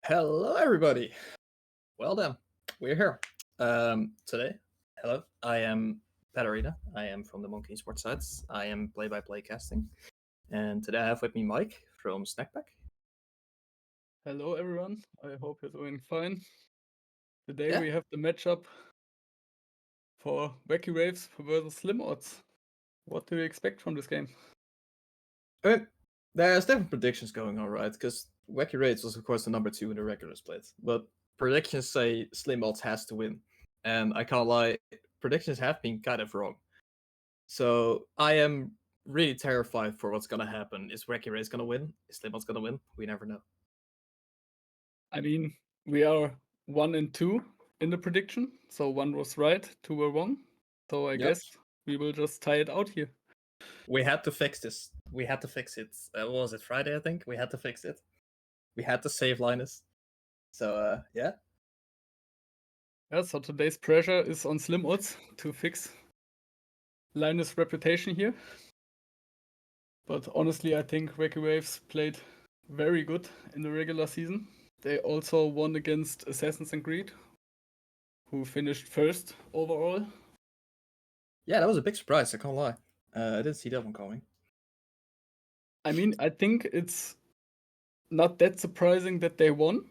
Hello, everybody. Well then, we're here. Today, hello, I am Patarina. I am from the Monkey Sports Sites. I am play-by-play casting. And today I have with me Mike from Snackpack. Hello everyone, I hope you're doing fine. Today Yeah. we have the matchup for Wacky Wraiths versus SlimOdds. What do you expect from this game? I mean, there's different predictions going on, right? Because Wacky Raids was, of course, the number 2 in the regular split. But predictions say SlimOdds has to win. And I can't lie, predictions have been kind of wrong. So I am really terrified for what's going to happen. Is Wacky Raids going to win? Is SlimOdds going to win? We never know. I mean, we are 1 and 2 in the prediction, so 1 was right, 2 were wrong. So I Yep. guess we will just tie it out here. We had to fix this. We had to fix it. What was it, Friday, I think? We had to fix it. We had to save Linus. So, yeah. Yeah, so today's pressure is on SlimOdds to fix Linus' reputation here. But honestly, I think Wacky Wraiths played very good in the regular season. They also won against Assassin's Creed, who finished first overall. Yeah, that was a big surprise, I can't lie. I didn't see that one coming. I mean, I think it's not that surprising that they won,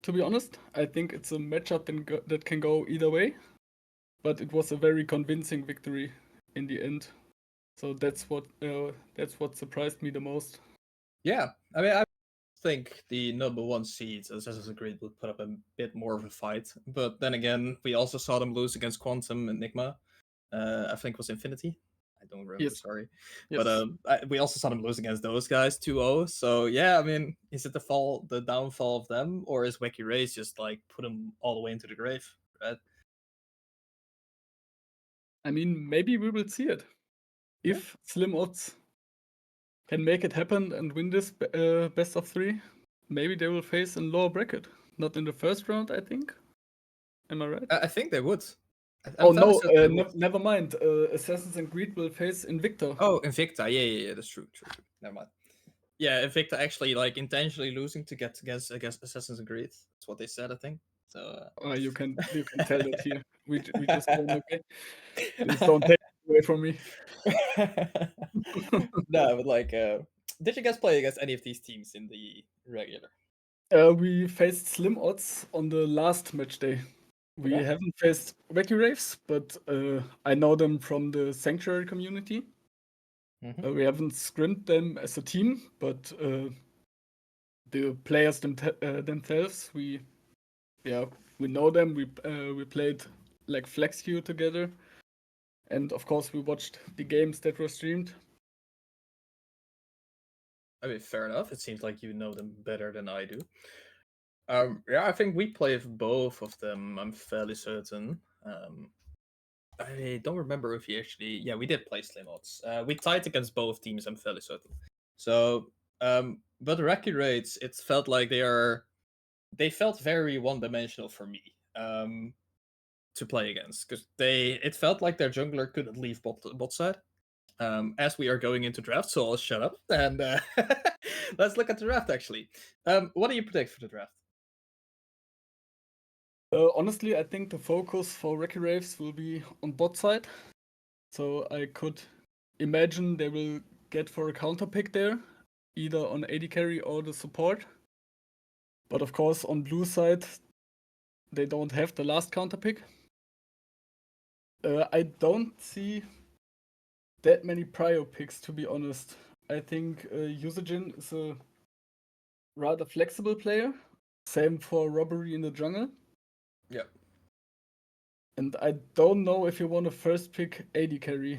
to be honest. I think it's a matchup that can go either way, but it was a very convincing victory in the end. So that's what surprised me the most. Yeah, I mean, I think the number 1 seeds, Assassin's Creed, would put up a bit more of a fight. But then again, we also saw them lose against Quantum and Enigma. I think it was Infinity. I don't remember, Yes. sorry. Yes. But we also saw them lose against those guys 2-0. So yeah, I mean, is it the downfall of them, or is Wacky Race just like put them all the way into the grave, right? I mean, maybe we will see it. Yeah. If SlimOdds can make it happen and win this best of 3, maybe they will face a lower bracket. Not in the first round, I think. Am I right? I think they would. Oh I'm fairly no, certain they would. never mind. Assassin's Creed will face Invicta. Oh, Invicta. Yeah, that's true. Never mind. Yeah, Invicta actually like intentionally losing to get against Assassin's Creed. That's what they said, I think. So You can tell that here. We just won, okay? Please don't take it away from me. No, but like, did you guys play against any of these teams in the regular? We faced SlimOdds on the last match day. We Okay. haven't faced Wacky Wraiths, but I know them from the Sanctuary community. Mm-hmm. We haven't scrimped them as a team, but the players themselves, we know them. We played like Flex Queue together, and of course we watched the games that were streamed. I mean, fair enough. It seems like you know them better than I do. Yeah, I think we played both of them. I'm fairly certain. I don't remember if you actually. Yeah, we did play SlimOdds. We tied against both teams. I'm fairly certain. So, but the Wacky Raids, it felt like they felt very one-dimensional for me. To play against because it felt like their jungler couldn't leave bot side. As we are going into draft, so I'll shut up and let's look at the draft actually. What do you predict for the draft? Honestly, I think the focus for Wacky Wraiths will be on bot side. So I could imagine they will get for a counter pick there, either on AD carry or the support. But of course, on blue side, they don't have the last counter pick. I don't see that many prio picks, to be honest. I think Usajin is a rather flexible player. Same for Robbery in the jungle. Yeah. And I don't know if you want to first pick AD carry.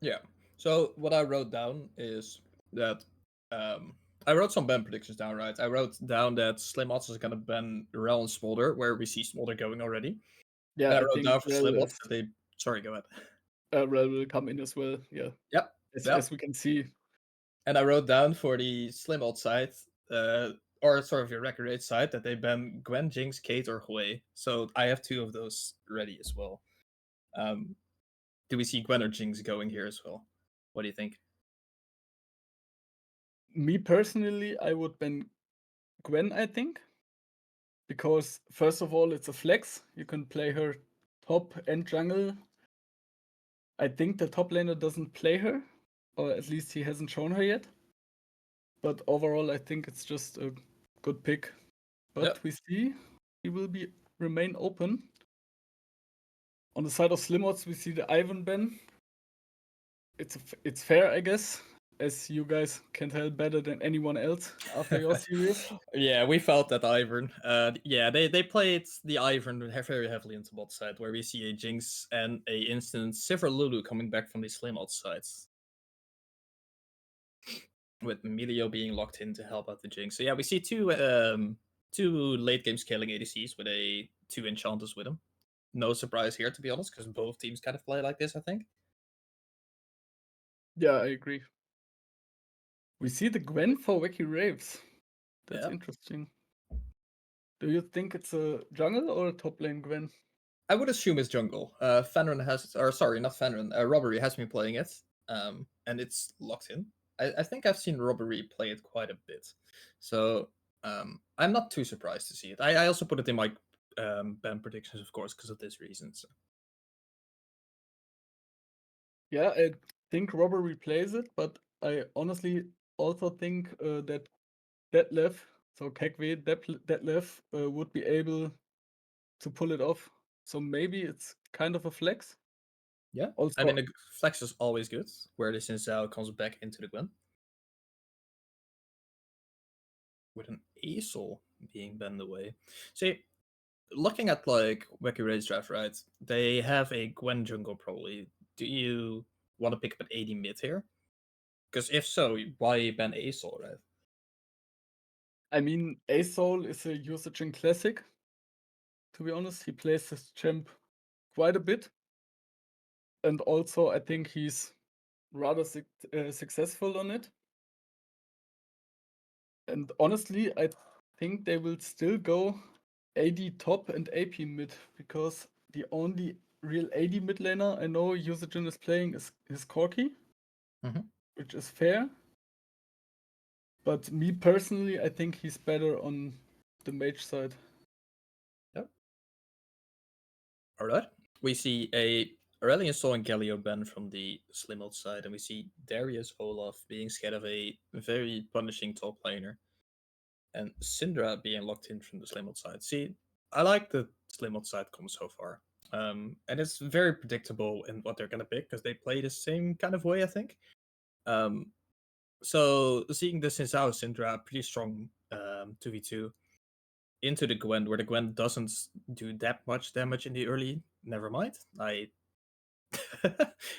Yeah. So what I wrote down is that I wrote some ban predictions down, right? I wrote down that SlimOdds is gonna ban Rel and Smolder, where we see Smolder going already. Yeah, And I I wrote think down for SlimOdds that they sorry, go ahead. Rel will come in as well. Yeah, Yep. as we can see. And I wrote down for the SlimOdds side, or sort of your record rate side, that they ban Gwen, Jinx, Kate, or Hui. So I have 2 of those ready as well. Do we see Gwen or Jinx going here as well? What do you think? Me personally, I would ban Gwen, I think. because first of all, it's a flex. You can play her top and jungle. I think the top laner doesn't play her, or at least he hasn't shown her yet. But overall, I think it's just a good pick. But Yep. we see he will remain open. On the side of SlimOdds, we see the Ivan ban. It's fair, I guess, as you guys can tell better than anyone else after your series. Yeah, we felt that Ivern. Yeah, they played the Ivern very heavily into bot side, where we see a Jinx and a instant Sivir Lulu coming back from the SlimOdds sides, with Emilio being locked in to help out the Jinx. So yeah, we see two late game scaling ADCs with two enchanters with them. No surprise here, to be honest, because both teams kind of play like this, I think. Yeah, I agree. We see the Gwen for Wacky Wraiths. That's interesting. Do you think it's a jungle or a top lane Gwen? I would assume it's jungle. Fenrir has, or sorry, not Fenrir. Robbery has been playing it, and it's locked in. I think I've seen Robbery play it quite a bit, so I'm not too surprised to see it. I also put it in my ban predictions, of course, because of this reason. So. Yeah, I think Robbery plays it, but I honestly also think that Detlef, so Kekwe, Detlef would be able to pull it off. So maybe it's kind of a flex. Yeah, Also, I mean, the flex is always good, where the SNCL comes back into the Gwen. With an Aesol being banned away. See, looking at like Wacky Raid's draft, right? They have a Gwen jungle probably. Do you want to pick up an AD mid here? Because if so, why ban Aesol, right? I mean, Aesol is a usage in Classic. To be honest, he plays this champ quite a bit. And also, I think he's rather successful on it. And honestly, I think they will still go AD top and AP mid, because the only real AD mid laner I know Usagin is playing is Corki, which is fair. But me personally, I think he's better on the mage side. Yep. Alright. We see a Aurelion Sol and Galio ban from the SlimOdds side, and we see Darius Olaf being scared of a very punishing top laner, and Syndra being locked in from the SlimOdds side. See, I like the SlimOdds side combo so far. And it's very predictable in what they're gonna pick because they play the same kind of way, I think. So seeing this in Zhao Syndra pretty strong 2v2 into the Gwen, where the Gwen doesn't do that much damage in the early. Never mind.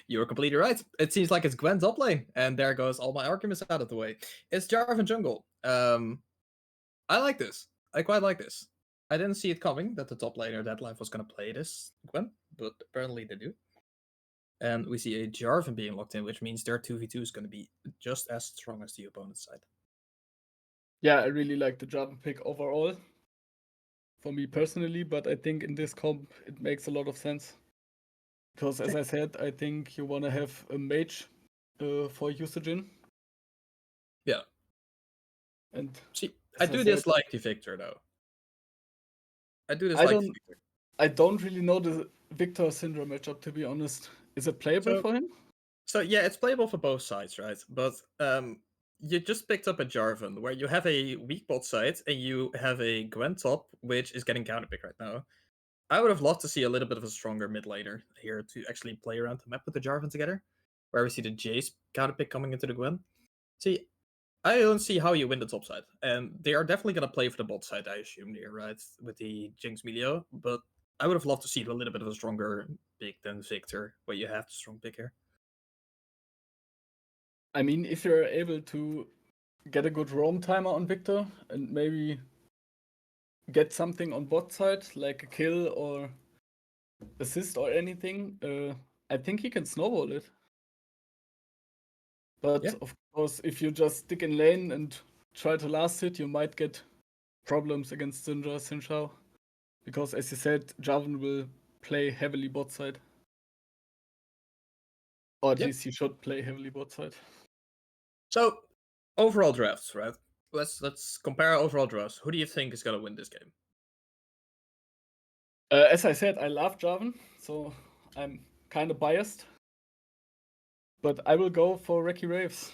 You were completely right. It seems like it's Gwen's up lane, and there goes all my arguments out of the way. It's Jarvan jungle. I like this. I quite like this. I didn't see it coming that the top laner Deadlife was going to play this Gwen, but apparently they do. And we see a Jarvan being locked in, which means their 2v2 is going to be just as strong as the opponent's side. Yeah, I really like the Jarvan pick overall, for me personally, but I think in this comp it makes a lot of sense. Because as I said, I think you want to have a mage for Usagin. Yeah. And see, I do dislike the Victor though. I do dislike the Victor. I don't really know the Victor Syndrome matchup, to be honest. Is it playable for him? So yeah, it's playable for both sides, right? But you just picked up a Jarvan where you have a weak bot side and you have a Gwen top, which is getting counterpick right now. I would have loved to see a little bit of a stronger mid laner here to actually play around the map with the Jarvan together, where we see the Jace counterpick coming into the Gwen. See, I don't see how you win the top side, and they are definitely going to play for the bot side, I assume, here, right, with the Jinx Melio, but I would have loved to see a little bit of a stronger pick than Victor, where you have the strong pick here. I mean, if you're able to get a good roam timer on Victor and maybe get something on bot side, like a kill or assist or anything, I think he can snowball it. But Yeah. of course, if you just stick in lane and try to last hit, you might get problems against Syndra, Xin, because as you said, Jarvan will play heavily bot side. Or at least he should play heavily bot side. So, overall drafts, right? Let's compare overall drafts. Who do you think is gonna win this game? As I said, I love Jarvan, so I'm kind of biased. But I will go for Wacky Wraiths.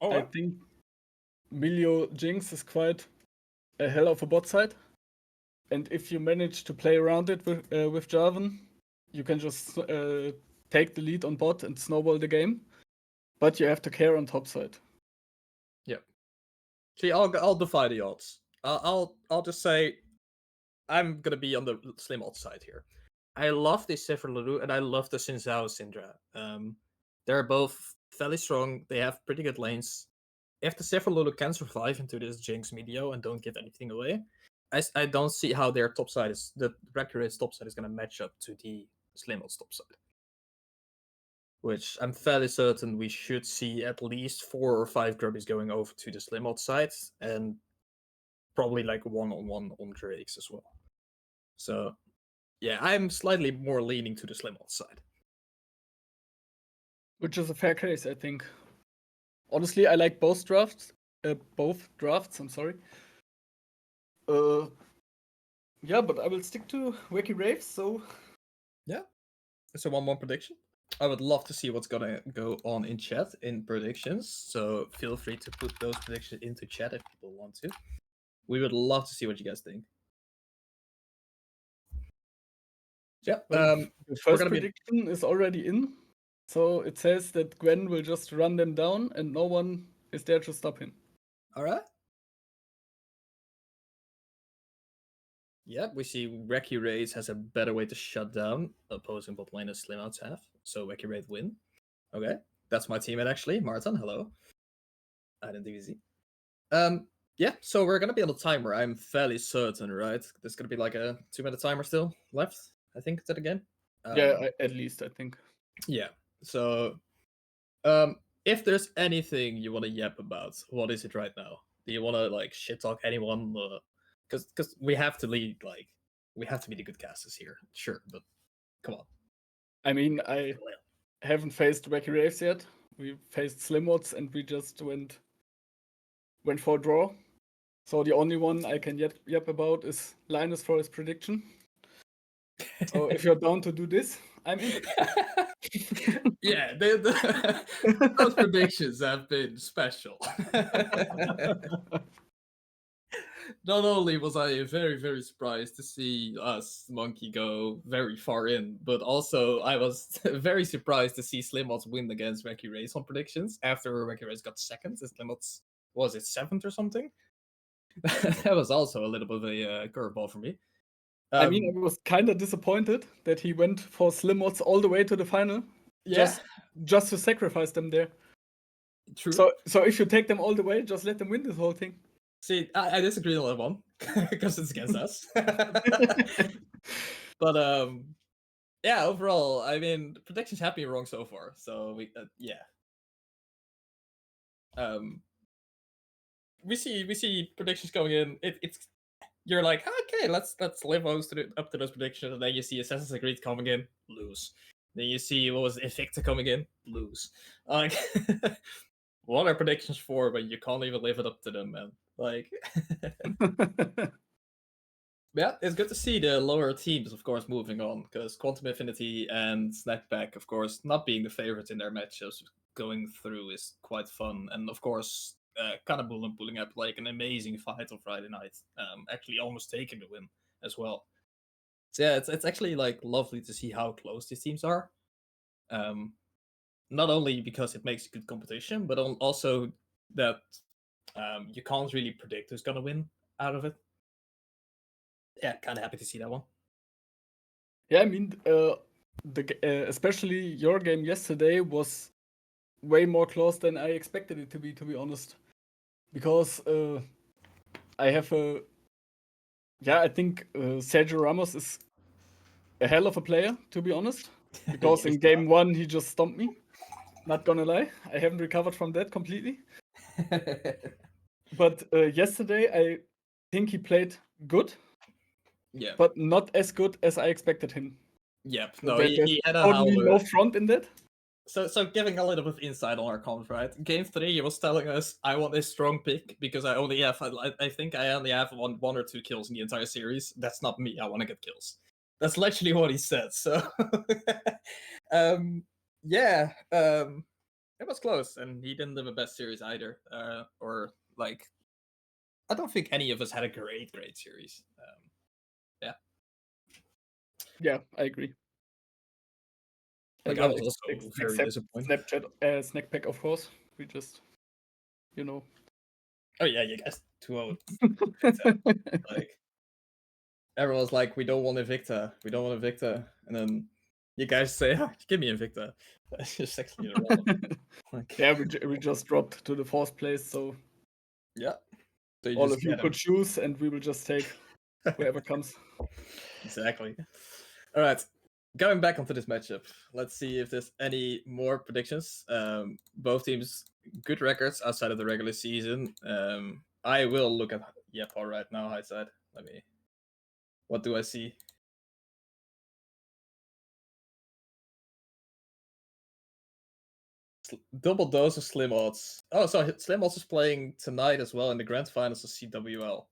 Oh, I think Milio Jinx is quite a hell of a bot side. And if you manage to play around it with Jarvan, you can just take the lead on bot and snowball the game. But you have to care on top side. yeah. See, I'll defy the odds. I'll just say I'm gonna be on the SlimOdds side here. I love the Sifr Lulu and I love the Sinzhao Syndra. They're both fairly strong. They have pretty good lanes. If the Sifr Lulu can survive into this Jinx Medio and don't give anything away, I don't see how their top side is the Recurate's top side is gonna match up to the SlimOdds top side. Which I'm fairly certain we should see at least 4 or 5 grubbies going over to the SlimOdds side, and probably like 1-on-1 on Drakes as well. So, yeah, I'm slightly more leaning to the SlimOdds side. Which is a fair case, I think. Honestly, I like both drafts. I'm sorry. Yeah, but I will stick to Wacky Wraiths, so... Yeah. So 1-1 prediction. I would love to see what's gonna go on in chat in predictions. So feel free to put those predictions into chat if people want to. We would love to see what you guys think. Yeah. The first prediction is already in. So it says that Gwen will just run them down and no one is there to stop him. Alright. Yep, we see Wacky Wraiths has a better way to shut down opposing bot lane as SlimOdds have. So Wacky Wraith win. Okay. That's my teammate actually. Martin, hello. I didn't do easy. Yeah, so we're gonna be on the timer. I'm fairly certain, right? There's gonna be like a 2-minute timer still left, I think, to the game. Yeah, at least I think. Yeah. So, if there's anything you want to yap about, what is it right now? Do you want to like shit talk anyone? Because we have to lead, like we have to be the good casters here, sure. But come on. I mean, I haven't faced Wacky Wraiths yet. We faced SlimOdds and we just went for a draw. So the only one I can yap about is Linus for his prediction. So if you're down to do this, I'm in. Yeah, those predictions have been special. Not only was I very, very surprised to see us Monkey go very far in, but also I was very surprised to see SlimOdds win against Wacky Wraiths on predictions after Wacky Wraiths got second. SlimOdds, was it 7th or something? That was also a little bit of a curveball for me. I mean, I was kind of disappointed that he went for SlimOdds all the way to the final. Yeah. Just to sacrifice them there. True. So if you take them all the way, just let them win this whole thing. See, I disagree on that one because it's against us. But yeah, overall, I mean, predictions have been wrong so far. So yeah. We see predictions going in. It's you're like, okay, let's live up to those predictions, and then you see Assassin's Creed coming in, lose. Then you see what was Invicta coming in, lose. Like, what are predictions for when you can't even live it up to them, man? Like, yeah, it's good to see the lower teams, of course, moving on, because Quantum Infinity and Snackback, of course, not being the favorites in their matchups going through is quite fun, and of course, Cannibal and pulling up like an amazing fight on Friday night, actually almost taking the win as well. So yeah, it's actually like lovely to see how close these teams are. Not only because it makes good competition, but also that you can't really predict who's gonna win out of it. Yeah, kind of happy to see that one. Yeah, I mean, especially your game yesterday was way more close than I expected it to be honest. Because I have I think Sergio Ramos is a hell of a player, to be honest. Because in game 1 he just stomped me. Not gonna lie, I haven't recovered from that completely. But yesterday I think he played good. Yeah. But not as good as I expected him. Yep. So No, he had a totally howler. no front in that. So giving a little bit of insight on our comms, right? Game 3, he was telling us, I want a strong pick because I only have, I think I only have one or two kills in the entire series. That's not me. I want to get kills. That's literally what he said. So, yeah, it was close, and he didn't live a best series either. Or like, I don't think any of us had a great series. Yeah. Yeah, I agree. Like, I was also very disappointed. Snapchat, Snack Pack, of course. We just, you know. Oh yeah, you guys 2-0. Like, everyone's like, we don't want Invicta. We don't want Invicta. And then you guys say, give me Invicta. It's just actually irrelevant. Like, yeah, we just dropped to the 4th place, so yeah. So all of you could choose, and we will just take whoever comes. Exactly. All right. Going back onto this matchup, let's see if there's any more predictions. Both teams, good records outside of the regular season. I will look at Yepo right now, high side. What do I see? Double dose of SlimOdds. Oh, so SlimOdds is playing tonight as well in the grand finals of CWL.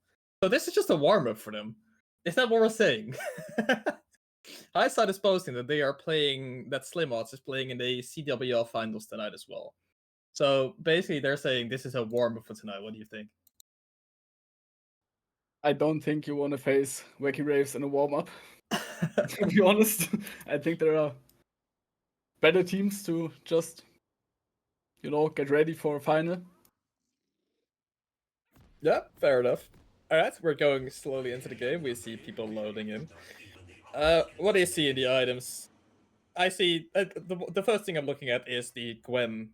So this is just a warm-up for them. Is that what we're saying? Highside is posting that they are playing, that SlimOdds is playing in the CWL finals tonight as well. So basically they're saying this is a warm-up for tonight. What do you think? I don't think you want to face Wacky Wraiths in a warm-up. To be honest, I think there are better teams to just, get ready for a final. Yeah, fair enough. All right, we're going slowly into the game. We see people loading in. What do you see in the items? I see the first thing I'm looking at is the Gwen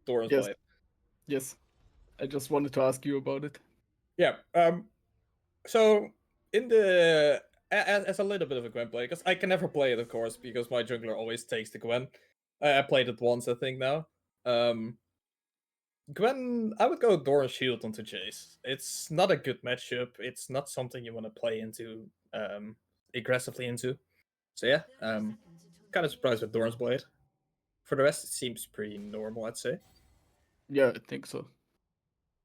Doran's Blade. Yes. I just wanted to ask you about it. Yeah. So in the as a little bit of a Gwen player, because I can never play it, of course, because my jungler always takes the Gwen. I played it once, I think now. Gwen, I would go Doran Shield onto Jace. It's not a good matchup. It's not something you want to play into aggressively into. So yeah, kind of surprised with Doran's Blade. For the rest, it seems pretty normal, I'd say. Yeah, I think so.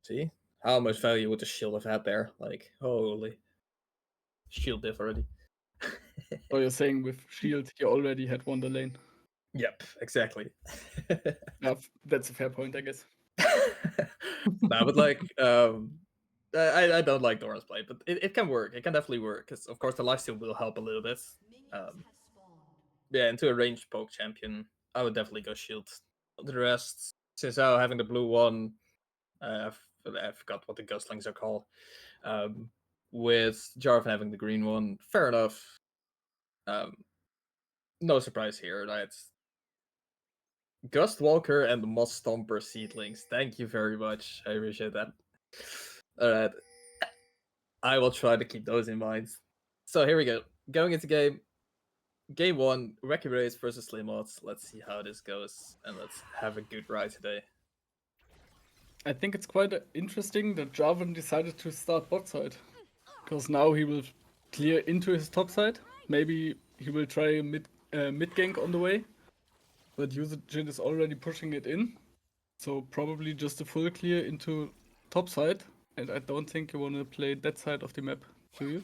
See? How much value would the shield have had there? Like, holy. Shield diff already. So you're saying with shield, you already had won the lane. Yep, exactly. Yeah, that's a fair point, I guess. Nah, but like, I don't like Doran's Blade, but it can work. It can definitely work, because of course the lifesteal will help a little bit. Yeah, into a ranged poke champion, I would definitely go shield. The rest, since having the blue one, I forgot what the Ghostlings are called. With Jarvan having the green one, fair enough. No surprise here, right? Gust Walker and Moss Stomper seedlings. Thank you very much. I appreciate that. Alright. I will try to keep those in mind. So here we go. Going into game. Game 1, Wacky Wraiths versus SlimOdds. Let's see how this goes, and let's have a good ride today. I think it's quite interesting that Jarvan decided to start bot side. Because now he will clear into his top side. Maybe he will try mid gank on the way. But Usajin is already pushing it in. So probably just a full clear into top side. And I don't think you want to play that side of the map, do you?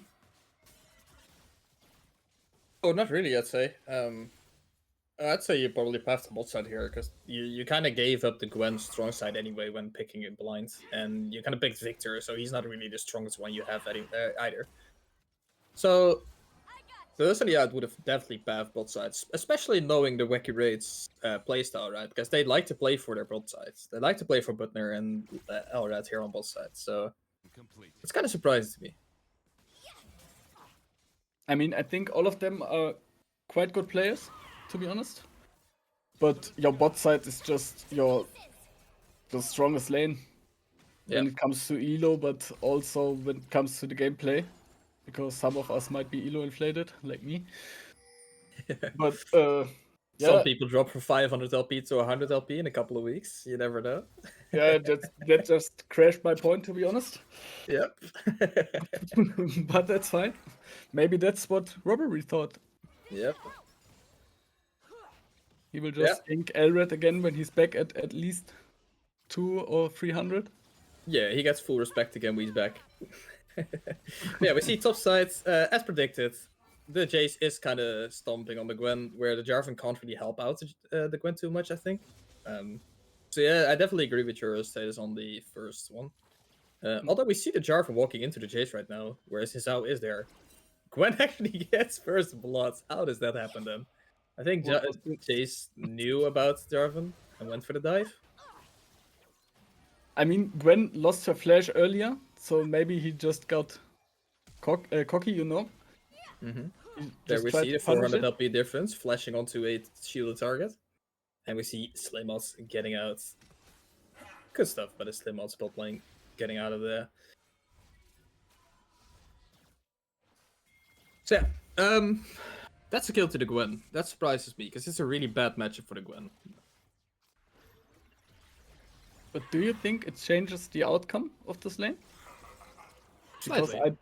Oh, not really, I'd say. I'd say you probably passed the bot side here, because you kind of gave up the Gwen strong side anyway when picking it blind. And you kind of picked Victor, so he's not really the strongest one you have either. So personally, I would have definitely path bot sides, especially knowing the Wacky Wraiths playstyle, right? Because they like to play for their bot sides. They like to play for Butner and Elrad here on both sides. So it's kind of surprising to me. I mean, I think all of them are quite good players, to be honest. But your bot side is just the strongest lane when it comes to elo, but also when it comes to the gameplay. Because some of us might be elo inflated, like me. But some people drop from 500 LP to 100 LP in a couple of weeks. You never know. Yeah, that just crashed my point, to be honest. Yep. But that's fine. Maybe that's what Robbery thought. Yep. He will just ink Elred again when he's back at least 200 or 300. Yeah, he gets full respect again when he's back. Yeah, we see top sides, as predicted. The Jace is kind of stomping on the Gwen, where the Jarvan can't really help out the Gwen too much, I think. So yeah, I definitely agree with your status on the first one. Although we see the Jarvan walking into the Jace right now, whereas his Zhao is there. Gwen actually gets first blood. How does that happen then? I think Jace knew about Jarvan and went for the dive. I mean, Gwen lost her flash earlier, so maybe he just got cocky, you know? Mm-hmm. He There just we tried see to the punish 400 it. LP difference flashing onto a shielded target. And we see SlimOdds getting out. Good stuff by the SlimOdds spot lane getting out of there. So yeah, that's a kill to the Gwen. That surprises me, because it's a really bad matchup for the Gwen. But do you think it changes the outcome of this lane? Because Slightly.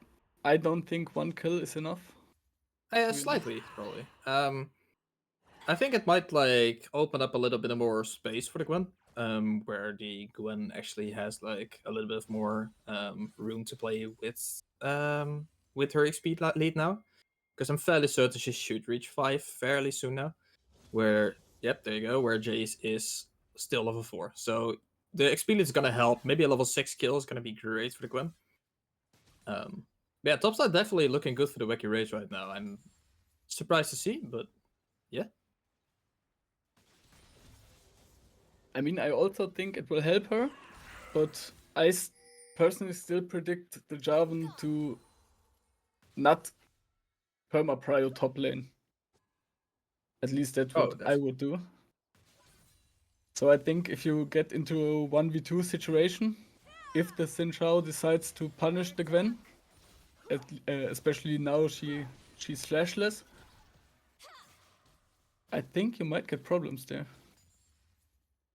I don't think one kill is enough. Slightly, probably. I think it might like open up a little bit more space for the Gwen, where the Gwen actually has like a little bit of more room to play with her XP lead now, because I'm fairly certain she should reach 5 fairly soon now. Where yep, there you go, where Jace is still level 4, so the XP lead is gonna help. Maybe a level 6 kill is gonna be great for the Gwen. Yeah, topside definitely looking good for the Wacky Rage right now. I'm surprised to see, but yeah. I mean, I also think it will help her, but I personally still predict the Jarvan to not perma-prio top lane. At least that's what I would do. So I think if you get into a 1v2 situation, if the Xin Zhao decides to punish the Gwen, especially now she's flashless, I think you might get problems there.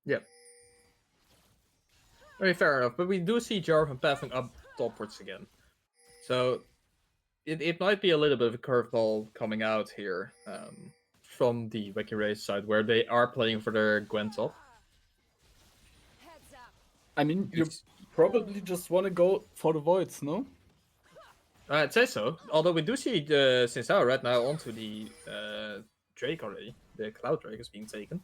Yep. I mean, fair enough, but we do see Jarvan pathing up topwards again. So it might be a little bit of a curveball coming out here from the Wacky Race side, where they are playing for their Gwen top. I mean, you probably just want to go for the voids, no? I'd say so. Although we do see the SNCL right now onto the Drake already. The Cloud Drake is being taken.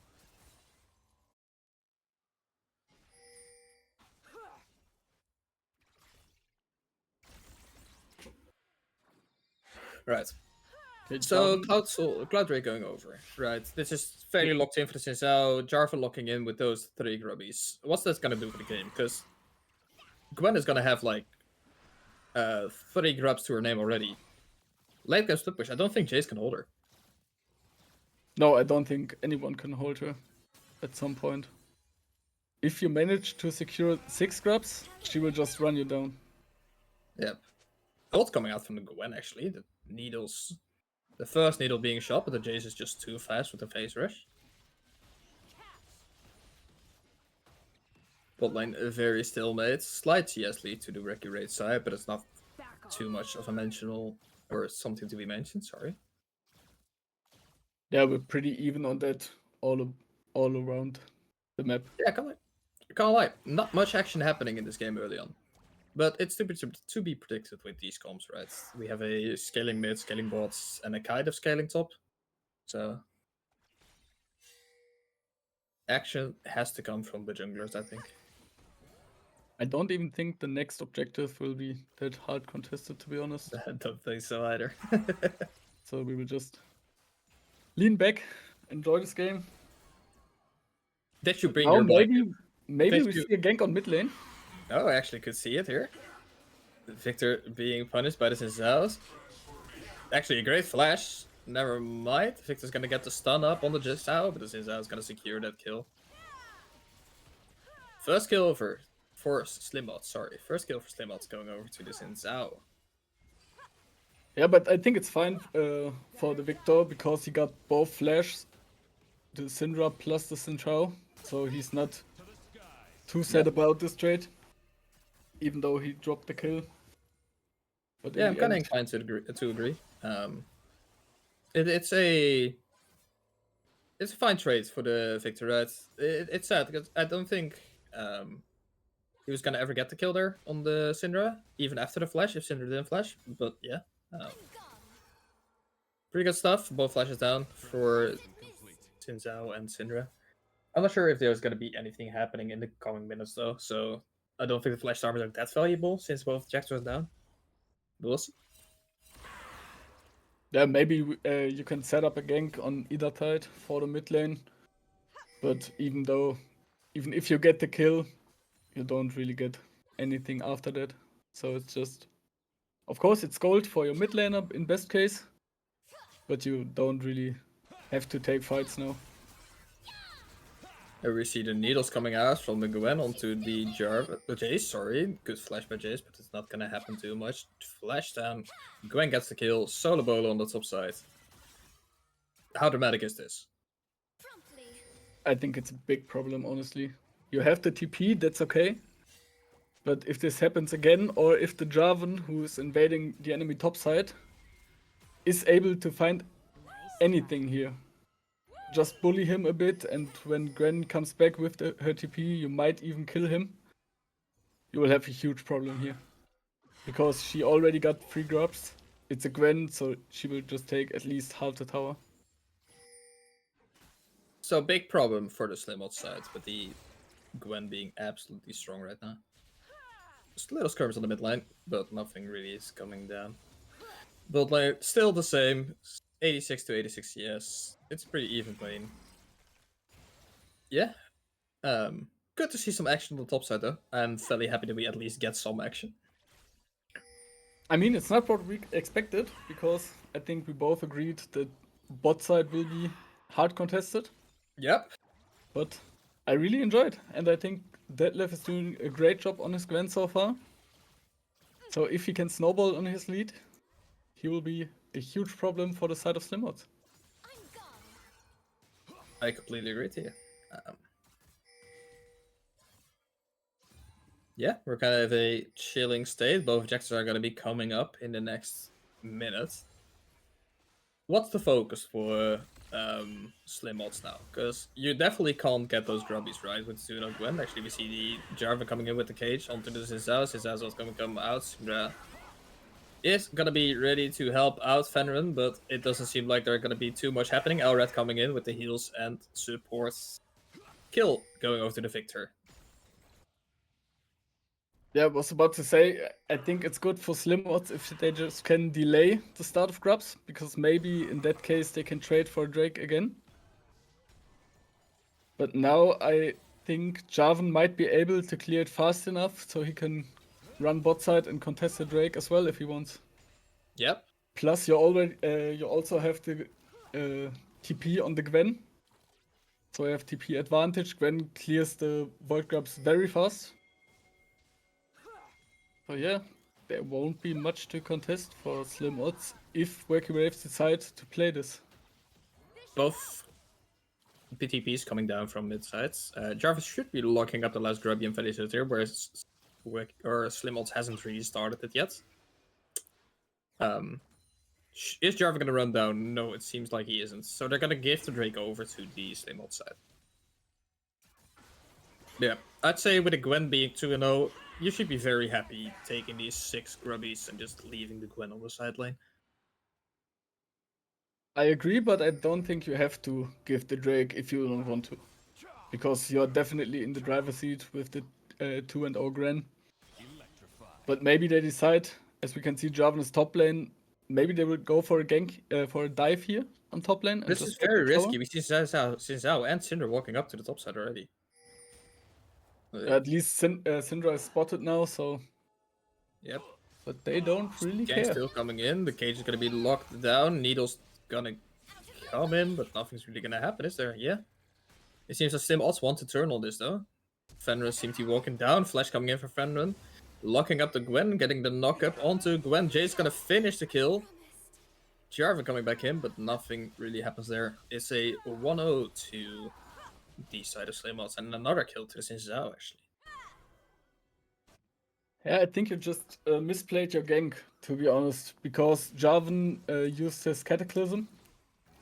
Right. So Cloud Drake going over. Right. This is fairly locked in for the SNCL. Jarvan locking in with those 3 grubbies. What's that gonna do for the game? Because Gwen is gonna have like 3 grubs to her name already. Late game split push. I don't think Jace can hold her. No, I don't think anyone can hold her at some point. If you manage to secure 6 grabs, she will just run you down. Yep. Ult coming out from the Gwen actually. The needles. The first needle being shot, but the Jace is just too fast with the phase rush. Bot lane very stalemate. Slight CS lead to the Wacky Raid side, but it's not too much of a mentional or something to be mentioned. Sorry. Yeah, we're pretty even on that all around the map. Yeah, can't lie. Not much action happening in this game early on, but it's to be predicted with these comps, right? We have a scaling mid, scaling bots, and a kind of scaling top. So action has to come from the junglers, I think. I don't even think the next objective will be that hard contested, to be honest. I don't think so either. So we will just lean back, enjoy this game. Did you bring your maybe Did we see a gank on mid lane. Oh, I actually could see it here. Victor being punished by the SNCLs. Actually, a great flash. Never mind. Victor's gonna get the stun up on the SNCL, but the SNCL is gonna secure that kill. First kill over for SlimOdds, sorry. First kill for SlimOdds going over to the SNCL. Yeah, but I think it's fine for the Victor because he got both flashes, the Syndra plus the Xin Zhao, so he's not too sad about this trade, even though he dropped the kill. But yeah, I'm kind of inclined to agree. It's It's a fine trade for the victor, right? It's sad because I don't think he was gonna ever get the kill there on the Syndra, even after the flash, if Syndra didn't flash. But yeah, pretty good stuff. Both flashes down for Xin Zhao and Syndra. I'm not sure if there's gonna be anything happening in the coming minutes though, so I don't think the flash armors are that valuable since both Jaxers are down. But we'll see. Yeah, maybe you can set up a gank on either side for the mid lane. But even if you get the kill, you don't really get anything after that. So it's just, of course, it's gold for your mid laner in best case, but you don't really have to take fights now. Here we see the needles coming out from the Gwen onto the Jace, sorry. Good flash by Jace, but it's not gonna happen too much. Flash down. Gwen gets the kill. Solo bolo on the top side. How dramatic is this? I think it's a big problem, honestly. You have the TP, that's okay. But if this happens again, or if the Jarvan, who is invading the enemy top side, is able to find anything here, just bully him a bit, and when Gwen comes back with her TP, you might even kill him. You will have a huge problem here. Because she already got 3 drops. It's a Gwen, so she will just take at least half the tower. So big problem for the SlimOdds side, with the Gwen being absolutely strong right now. Just little skirms on the mid line, but nothing really is coming down. Build lane still the same, 86 to 86 CS. It's pretty even lane. Yeah. Good to see some action on the top side though. I'm fairly happy that we at least get some action. I mean, it's not what we expected, because I think we both agreed that bot side will be hard contested. Yep. But I really enjoyed, and I think Detlef is doing a great job on his Gwen so far. So if he can snowball on his lead, he will be a huge problem for the side of SlimOdds. I completely agree with you. Yeah, we're kind of a chilling state. Both objectives are going to be coming up in the next minute. What's the focus for SlimOdds now? Because you definitely can't get those grubbies right with Suno Gwen. Actually, we see the Jarvan coming in with the cage onto the Zizao. Zizao is going to come out. Syndra is going to be ready to help out Fenrir, but it doesn't seem like there's going to be too much happening. Elred coming in with the heals and support kill going over to the Victor. Yeah, I was about to say, I think it's good for SlimOdds if they just can delay the start of grubs, because maybe in that case they can trade for Drake again. But now I think Jarvan might be able to clear it fast enough so he can run bot side and contest the Drake as well if he wants. Yep. Plus, you also have the TP on the Gwen, so you have TP advantage. Gwen clears the void grubs very fast. So yeah, there won't be much to contest for SlimOdds if Wacky Wraiths decide to play this. Both PTPs coming down from mid sides. Jarvis should be locking up the last grubby and Felicity here, whereas SlimOdds hasn't really started it yet. Is Jarvan going to run down? No, it seems like he isn't. So they're going to give the Drake over to the SlimOdds side. Yeah, I'd say with a Gwen being 2-0, you should be very happy taking these 6 grubbies and just leaving the Gwen on the side lane. I agree, but I don't think you have to give the Drake if you don't want to. Because you're definitely in the driver's seat with the 2-0 Gren. But maybe they decide, as we can see Jarvan is top lane, maybe they will go for a gank, for a dive here on top lane. And this is very risky. We see Zhao and Cinder walking up to the top side already. At least Syndra is spotted now, so... Yep. But they don't really Gang's care. still coming in. The cage is going to be locked down. Needle's going to come in, but nothing's really going to happen, is there? Yeah. It seems that SlimOdds want to turn on this, though. Fenrir seems to be walking down. Flash coming in for Fenrir. Locking up the Gwen, getting the knock up onto Gwen. Jay's going to finish the kill. Jarvan coming back in, but nothing really happens there. It's a 1-0 to the side of SlimOdds, and another kill to the Zhao, actually. Yeah, I think you just misplayed your gank, to be honest, because Jarvan used his Cataclysm,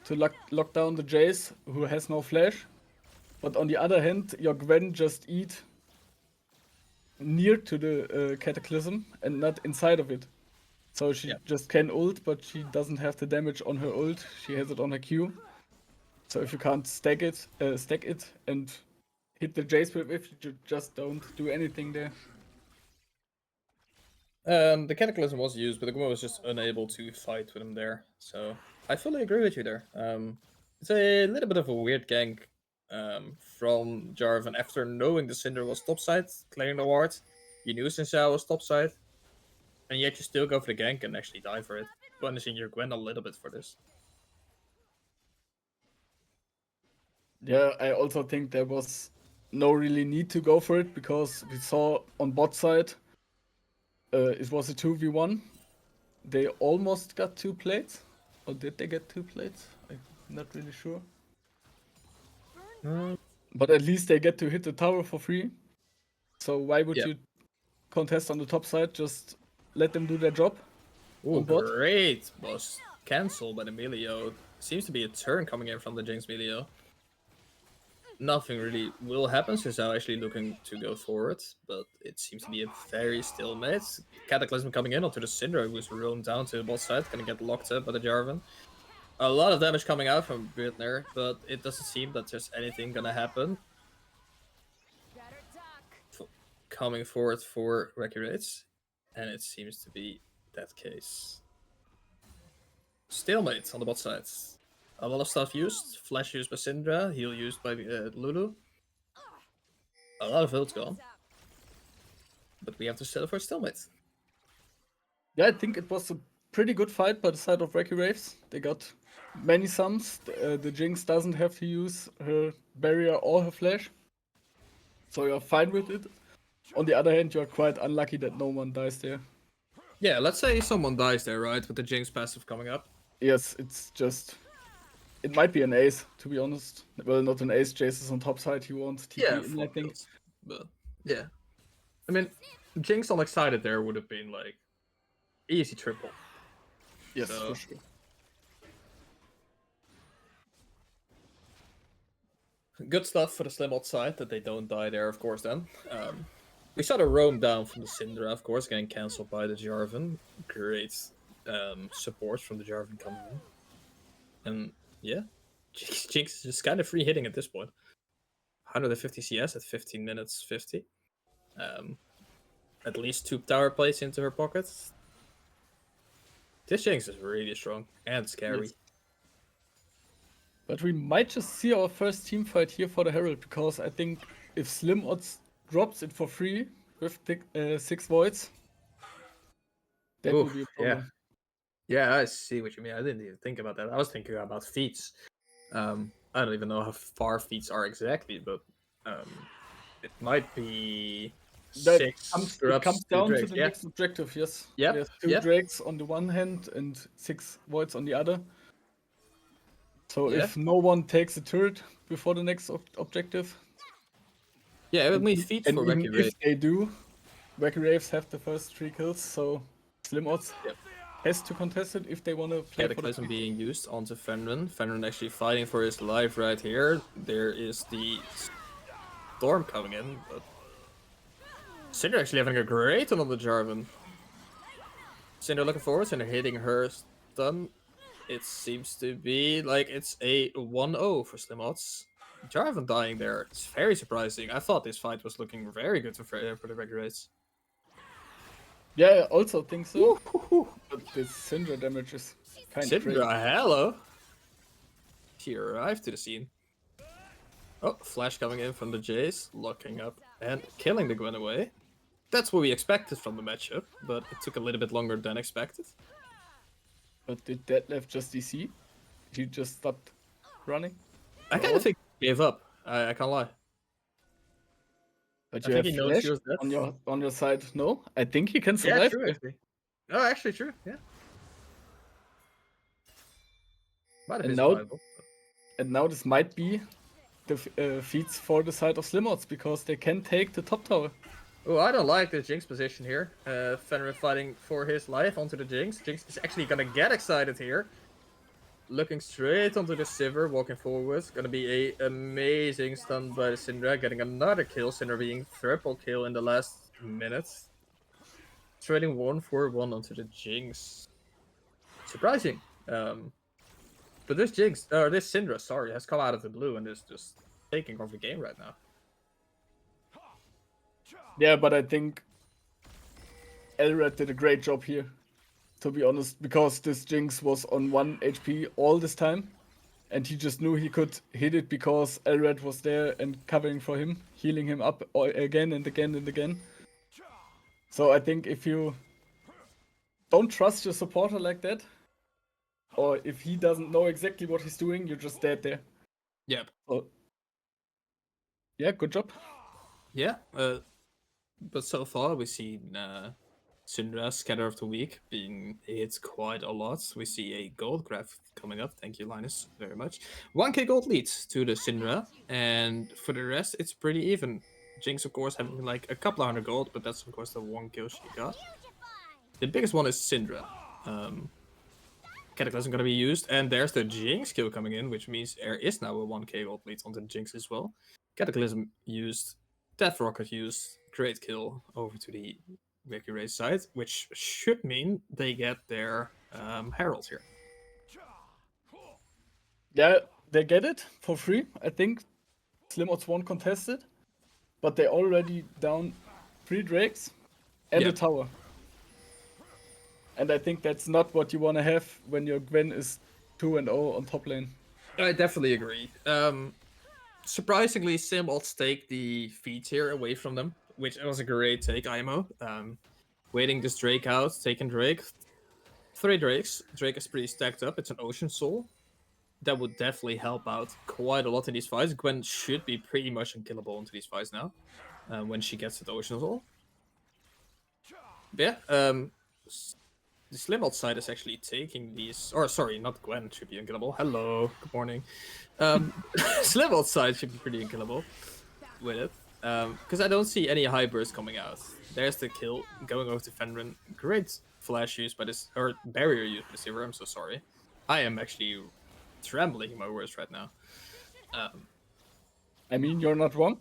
to lock down the Jace, who has no flash. But on the other hand, your Gwen just eat near to the Cataclysm and not inside of it. So she just can ult, but she doesn't have the damage on her ult. She has it on her Q. So if you can't stack it and hit the Jace with it, you just don't do anything there. The Cataclysm was used, but the Gwen was just unable to fight with him there. So I fully agree with you there. It's a little bit of a weird gank from Jarvan after knowing the Cinder was topside, clearing the ward. You knew SNCL was topside, and yet you still go for the gank and actually die for it, punishing your Gwen a little bit for this. Yeah, I also think there was no really need to go for it because we saw on bot side it was a 2v1. They almost got 2 plates. Or did they get 2 plates? I'm not really sure. But at least they get to hit the tower for free. So why would you contest on the top side? Just let them do their job. Ooh, great! Was cancelled by the Melio. Seems to be a turn coming in from the Jinx Melio. Nothing really will happen since I'm actually looking to go forward, but it seems to be a very stalemate. Cataclysm coming in onto the Syndra, who's roamed down to the bot side, gonna get locked up by the Jarvan. A lot of damage coming out from Britner, but it doesn't seem that there's anything gonna happen. Coming forward for Wraiths, and it seems to be that case. Stalemate on the bot side. A lot of stuff used. Flash used by Syndra, heal used by Lulu. A lot of ults gone. But we have to settle for stalemate. Yeah, I think it was a pretty good fight by the side of Wraiths. They got many sums. The Jinx doesn't have to use her barrier or her flash. So you're fine with it. On the other hand, you're quite unlucky that no one dies there. Yeah, let's say someone dies there, right? With the Jinx passive coming up. Yes, it's just... It might be an ace, to be honest. Well, not an ace. Jace is on top side. He wants TP in, I think. Kills. But, yeah. I mean, Jinx on excited there would have been, like, easy triple. Yes, for sure. Good stuff for the SlimOdds side, that they don't die there, of course, then. We saw the roam down from the Syndra, of course, getting cancelled by the Jarvan. Great support from the Jarvan coming in. And, yeah, Jinx is just kind of free hitting at this point. 150 CS at 15 minutes 50. At least 2 tower plays into her pockets. This Jinx is really strong and scary. Yes. But we might just see our first team fight here for the Herald, because I think if SlimOdds drops it for free with 6 voids, that would be a problem. Yeah, I see what you mean. I didn't even think about that. I was thinking about feats. I don't even know how far feats are exactly, but it might be 6. It comes down to the next objective, yes. Yeah. There's 2 drakes on the one hand and 6 voids on the other. So if no one takes a turret before the next objective... Yeah, it would mean feats for Wacky Wraiths. If they do, Wacky Wraiths have the first 3 kills, so SlimOdds has to contest it if they want to play. Cataclysm being used onto Fenrir. Fenrir actually fighting for his life right here. There is the storm coming in, but Cinder actually having a great one on the Jarvan. Cinder looking forward, Cinder hitting her stun. It seems to be like it's a 1-0 for SlimOdds. Jarvan dying there. It's very surprising. I thought this fight was looking very good for the Wacky Wraiths. Yeah, I also think so. But this Syndra damage is kind of crazy. Syndra, hello! She arrived to the scene. Oh, flash coming in from the Jace, locking up and killing the Gwen away. That's what we expected from the matchup, but it took a little bit longer than expected. But did Detlef just DC? He just stopped running? I kind of think he gave up. I can't lie. But you have flash on your side? No, I think he can survive. Yeah, true, actually. Oh, actually, true. Yeah. And now this might be the feats for the side of SlimOdds, because they can take the top tower. Oh, I don't like the Jinx position here. Fenrir fighting for his life onto the Jinx. Jinx is actually gonna get excited here. looking straight onto the Sivir, walking forward. Gonna be a amazing stun by the Syndra, getting another kill. Syndra being triple kill in the last minutes. Trading 1-4-1 onto the Jinx. Surprising. But this Syndra, sorry, has come out of the blue and is just taking off the game right now. Yeah, but I think Elred did a great job here, to be honest, because this Jinx was on 1 HP all this time, and he just knew he could hit it because Elred was there and covering for him, healing him up again and again and again. So I think if you don't trust your supporter like that, or if he doesn't know exactly what he's doing, you're just dead there. Yep. So, yeah, good job. Yeah, but so far we see Syndra Scatter of the Week being hit quite a lot. We see a gold graph coming up. Thank you, Linus, very much. 1k gold leads to the Syndra, and for the rest, it's pretty even. Jinx, of course, having like a couple of hundred gold, but that's of course the 1 kill she got. The biggest one is Syndra. Cataclysm going to be used, and there's the Jinx kill coming in, which means there is now a 1k gold lead on the Jinx as well. Cataclysm used, Death Rocket used, great kill over to the Wacky Wraiths side, which should mean they get their Herald here. Yeah, they get it for free. I think SlimOdds won contested, but they're already down 3 Drakes and a tower. And I think that's not what you want to have when your Gwen is 2-0 on top lane. I definitely agree. Surprisingly, SlimOdds take the feet here away from them, which was a great take, IMO. Waiting this Drake out, taking Drake. 3 Drakes. Drake is pretty stacked up. It's an Ocean Soul. That would definitely help out quite a lot in these fights. Gwen should be pretty much unkillable into these fights now, when she gets to the Ocean Soul. But yeah, the SlimOdds side is actually taking these, or sorry, not Gwen should be unkillable. Hello, good morning. SlimOdds side should be pretty unkillable with it, because I don't see any high bursts coming out. There's the kill going over to Fenrir. Great flash use by this, or barrier use by the Sivir. I'm so sorry. I am actually trembling in my words right now. I mean, you're not wrong.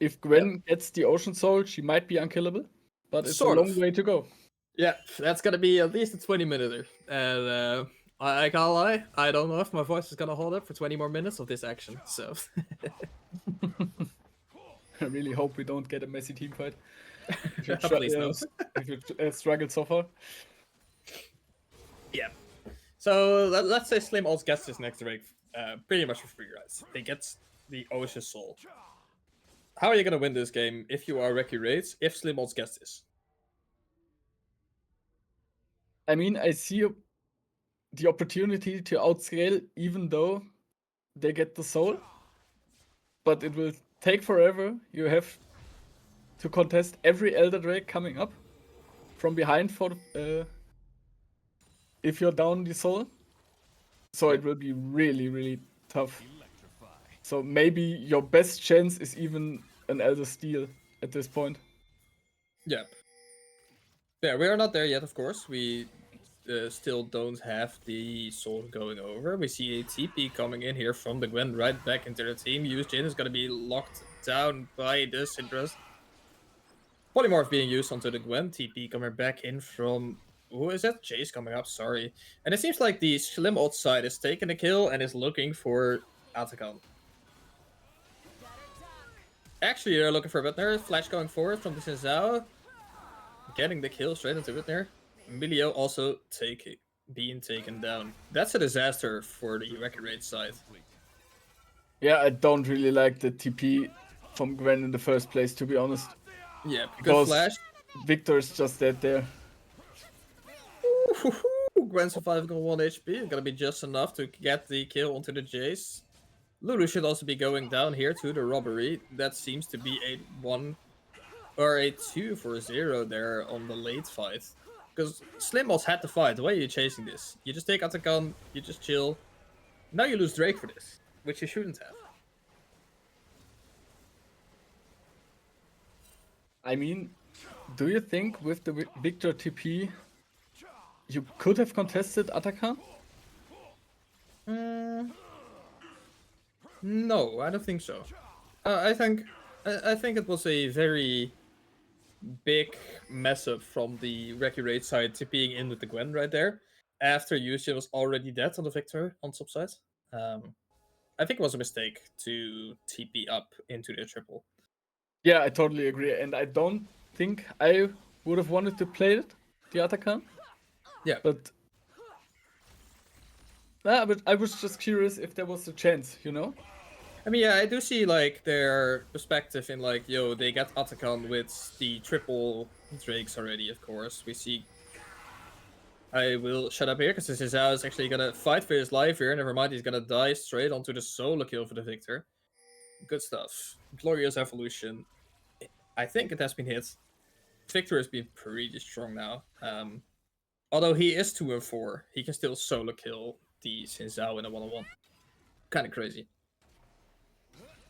If Gwen gets the Ocean Soul, she might be unkillable, but it's a long way to go. Yeah, that's gonna be at least a 20-minute, and I can't lie, I don't know if my voice is gonna hold up for 20 more minutes of this action. So I really hope we don't get a messy team fight. Please no. If you struggled so far. Yeah. So let's say SlimOdds gets this next Drake pretty much for free, guys. They get the Ocean Soul. How are you gonna win this game if you are Wacky Wraiths, if SlimOdds gets this? I mean, I see the opportunity to outscale even though they get the soul, but it will take forever. You have to contest every Elder Drake coming up from behind for if you're down the soul. So it will be really, really tough. So maybe your best chance is even an Elder Steel at this point. Yeah. Yeah, we are not there yet, of course. We still don't have the soul going over. We see a TP coming in here from the Gwen right back into the team. Jin is going to be locked down by the Syndras. Polymorph being used onto the Gwen. TP coming back in from... Who is it? Jace coming up, sorry. And it seems like the SlimOdds side is taking the kill and is looking for Atakan. Actually, they're looking for Whitner. Flash going forward from the Sinzao. Getting the kill straight into Whitner. Emilio also being taken down. That's a disaster for the Wacky Wraiths side. Yeah, I don't really like the TP from Gwen in the first place, to be honest. Yeah, because Flash. Victor's just dead there. Gwen surviving on 1 HP. Gonna be just enough to get the kill onto the Jace. Lulu should also be going down here to the robbery. That seems to be a 1 or a 2 for 0 there on the late fight. Because SlimOdds had to fight. Why are you chasing this? You just take out the gun, you just chill. Now you lose Drake for this, which you shouldn't have. I mean, do you think with the Victor TP you could have contested Atakan? No, I don't think so. I think it was a very big mess up from the Wraiths side to being in with the Gwen right there after Yusha was already dead on the Victor on top side. I think it was a mistake to TP up into the triple. Yeah, I totally agree, and I don't think I would have wanted to play it, the Atakan. Yeah, but I was just curious if there was a chance, you know? I mean, yeah, I do see like their perspective in like, yo, they get Atakan with the triple Drakes already. Of course, we see. I will shut up here because this is how is actually gonna fight for his life here. Never mind, he's gonna die straight onto the solo kill for the Victor. Good stuff. Glorious evolution. I think it has been hit. Victor has been pretty strong now. Although he is 2-4, he can still solo kill the Xin Zhao in a 1-on-1. Kind of crazy.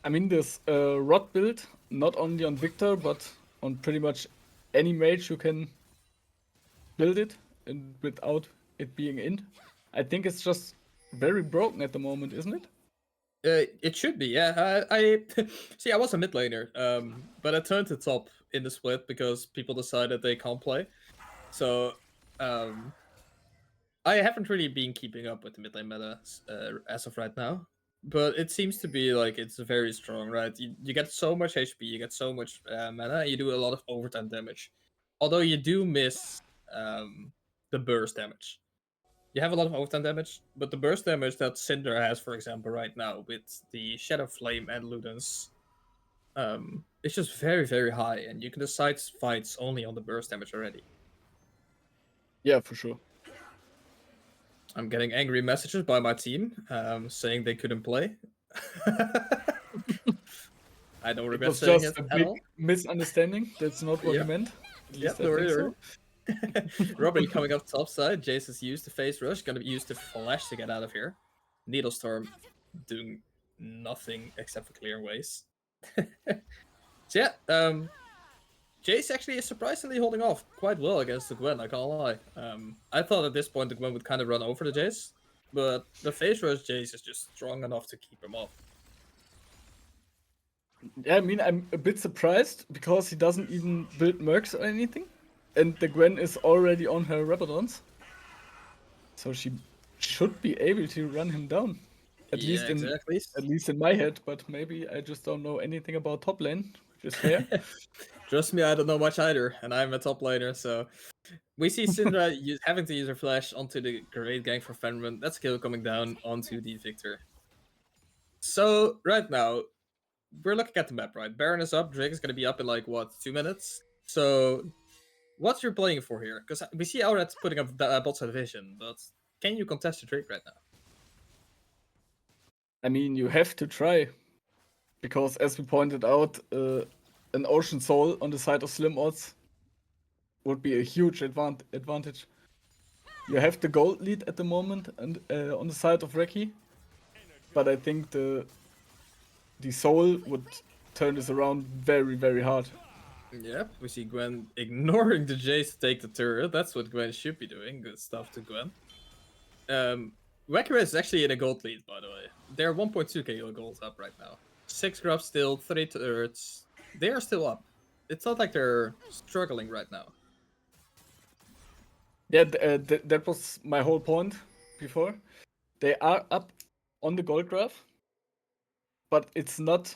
I mean, this rod build, not only on Victor, but on pretty much any mage you can build it and without it being in. I think it's just very broken at the moment, isn't it? It should be, yeah. I see. I was a mid laner, but I turned to top in the split because people decided they can't play. So, I haven't really been keeping up with the mid lane meta as of right now. But it seems to be like it's very strong, right? You get so much HP, you get so much mana, you do a lot of overtime damage. Although you do miss the burst damage. You have a lot of overtime damage, but the burst damage that Cinder has, for example, right now with the Shadow Flame and Ludens, it's just very, very high, and you can decide fights only on the burst damage already. Yeah, for sure. I'm getting angry messages by my team saying they couldn't play. I don't It regret was saying just it a at big all. misunderstanding. That's not what Yeah. he meant. At Yep, least I no think so. worry. Robin coming up top side. Jace has used the phase rush, gonna use the flash to get out of here. Needlestorm doing nothing except for clearing ways. So yeah, Jace actually is surprisingly holding off quite well against the Gwen, I can't lie. I thought at this point the Gwen would kind of run over the Jace, but the phase rush Jace is just strong enough to keep him off. Yeah, I mean, I'm a bit surprised because he doesn't even build mercs or anything. And the Gwen is already on her Rabadons. So she should be able to run him down. At least in my head, but maybe I just don't know anything about top lane, which is fair. Trust me, I don't know much either, and I'm a top laner, so we see Syndra having to use her flash onto the great gang for Fenrir. That's kill coming down onto the Victor. So right now, we're looking at the map, right? Baron is up, Drake is gonna be up in like what, 2 minutes? So what you're playing for here? Because we see Elred's putting up bot side vision, but can you contest the Drake right now? I mean, you have to try. Because as we pointed out, an Ocean Soul on the side of SlimOdds would be a huge advantage. You have the gold lead at the moment and on the side of Wacky, but I think the Soul would turn this around very, very hard. Yep, we see Gwen ignoring the Jace to take the turret. That's what Gwen should be doing. Good stuff to Gwen. Wacky is actually in a gold lead, by the way. They're 1.2k gold up right now. 6 grubs still, 3 turrets. They are still up. It's not like they're struggling right now. Yeah, that was my whole point before. They are up on the gold graph, but it's not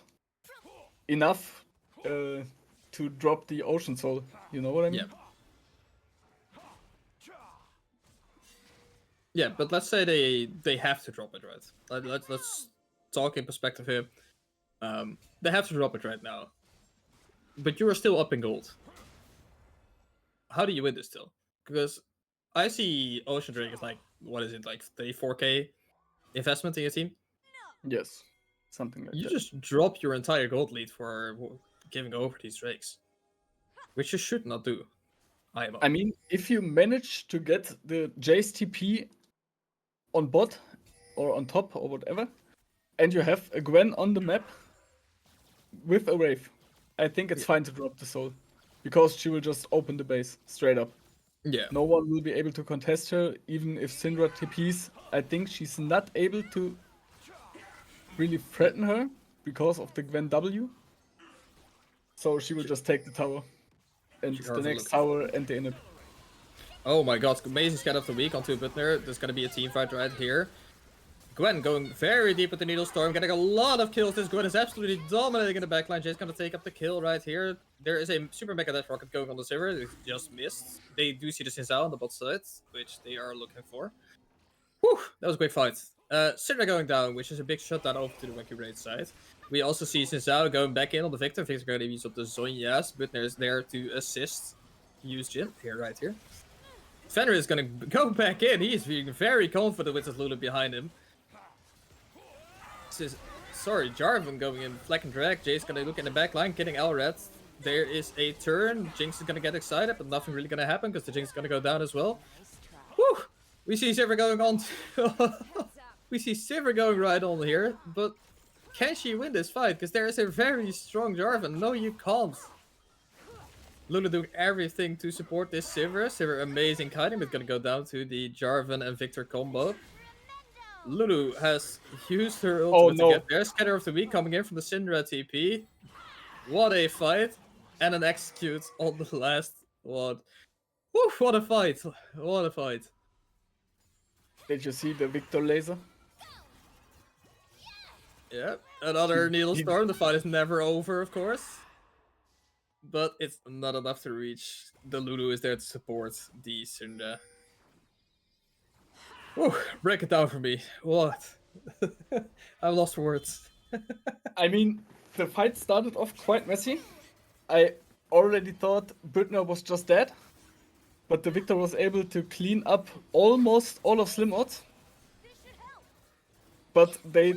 enough to drop the Ocean Soul. You know what I mean? Yeah. Yeah, but let's say they have to drop it, right? Let's talk in perspective here. They have to drop it right now, but you are still up in gold. How do you win this still? Because I see Ocean Drake is like, what is it, like 34k investment in your team? Yes, something like You that. just drop your entire gold lead for giving over these drakes, which you should not do. I mean, if you manage to get the Jace TP on bot or on top or whatever, and you have a Gwen on the map with a Wraith, I think it's fine to drop the soul. Because she will just open the base straight up. Yeah. No one will be able to contest her, even if Syndra TPs. I think she's not able to really threaten her because of the Gwen W. So she will just take the tower. And the next tower and the inhib. Oh my god, amazing scan of the week onto Butner. There's gonna be a team fight right here. Gwen going very deep with the Needle Storm, getting a lot of kills. This Gwen is absolutely dominating in the backline. Jay's gonna take up the kill right here. There is a Super Mega Death Rocket going on the server. It just missed. They do see the SNCL on the bot side, which they are looking for. Whew, that was a quick fight. Syndra going down, which is a big shutdown over to the Wacky Wraiths side. We also see SNCL going back in on the Victor. Victor going to use up the Zhonya's. Butner is there to assist. Use Jin here, right here. Fenrir is going to go back in. He is being very confident with his Lulu behind him. Sorry, Jarvan going in, Fleck and Drag. Jay's gonna look in the back line, getting Elred. There is a turn. Jinx is gonna get excited, but nothing really gonna happen because the Jinx is gonna go down as well. Whew! We see Sivir going on. We see Sivir going right on here, but can she win this fight? Because there is a very strong Jarvan. No, you can't. Lulu doing everything to support this Sivir. Sivir amazing kiting, but gonna go down to the Jarvan and Victor combo. Lulu has used her ultimate to get there. Scatter of the week coming in from the Syndra TP. What a fight. And an execute on the last one. Woo, what a fight. What a fight. Did you see the Victor laser? Yeah, another Needle Storm. The fight is never over, of course. But it's not enough to reach. The Lulu is there to support the Syndra. Whew, break it down for me. What? I've lost words. I mean, the fight started off quite messy. I already thought Britner was just dead. But the Victor was able to clean up almost all of SlimOdds. But they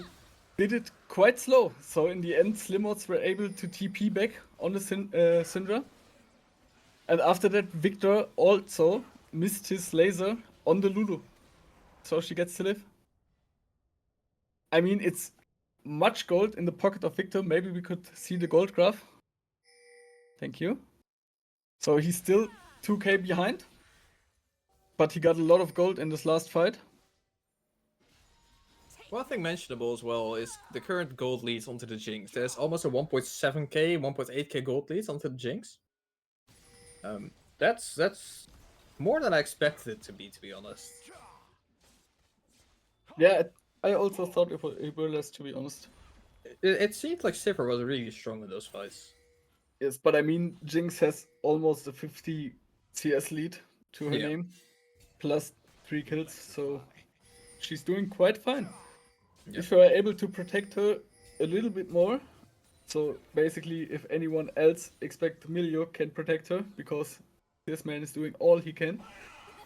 did it quite slow. So in the end, SlimOdds were able to TP back on the Syndra. And after that, Victor also missed his laser on the Lulu. So she gets to live. I mean, it's much gold in the pocket of Victor. Maybe we could see the gold graph. Thank you. So he's still 2k behind. But he got a lot of gold in this last fight. One thing mentionable as well is the current gold leads onto the Jinx. There's almost a 1.7k, 1.8k gold leads onto the Jinx. That's more than I expected it to be honest. Yeah, I also thought it were less, to be honest. It seemed like Sivir was really strong in those fights. Yes, but I mean, Jinx has almost a 50 CS lead to her name, plus 3 kills, so she's doing quite fine. Yep. If you are able to protect her a little bit more, so basically if anyone else except Milio can protect her, because this man is doing all he can.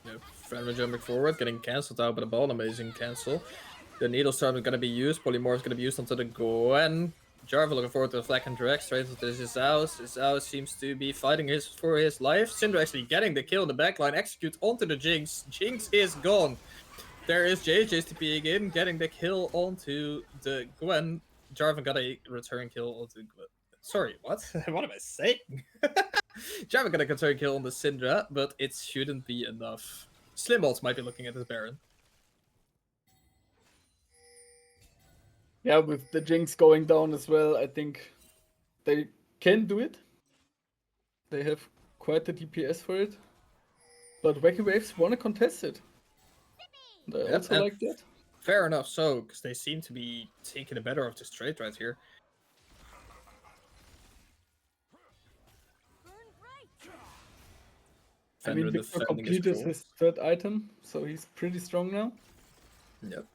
Yep, Fenrir jumping forward, getting cancelled out by the ball, amazing cancel. The Needle Storm is going to be used, Polymorph is going to be used onto the Gwen. Jarvan looking forward to the Fleck and Drag, straight into his house. His house seems to be fighting for his life. Syndra actually getting the kill in the backline, execute onto the Jinx. Jinx is gone. There is JJ's TPing in, getting the kill onto the Gwen. Jarvan got a return kill onto Gwen. Sorry, what? What am I saying? Jarvan got a return kill on the Syndra, but it shouldn't be enough. SlimOdds might be looking at this Baron. Yeah, with the Jinx going down as well, I think they can do it. They have quite the DPS for it. But Wacky Wraiths want to contest it. They also like that. Fair enough so, because they seem to be taking the better of this trade right here. I mean, Victor completed his 3rd item, so he's pretty strong now. Yep.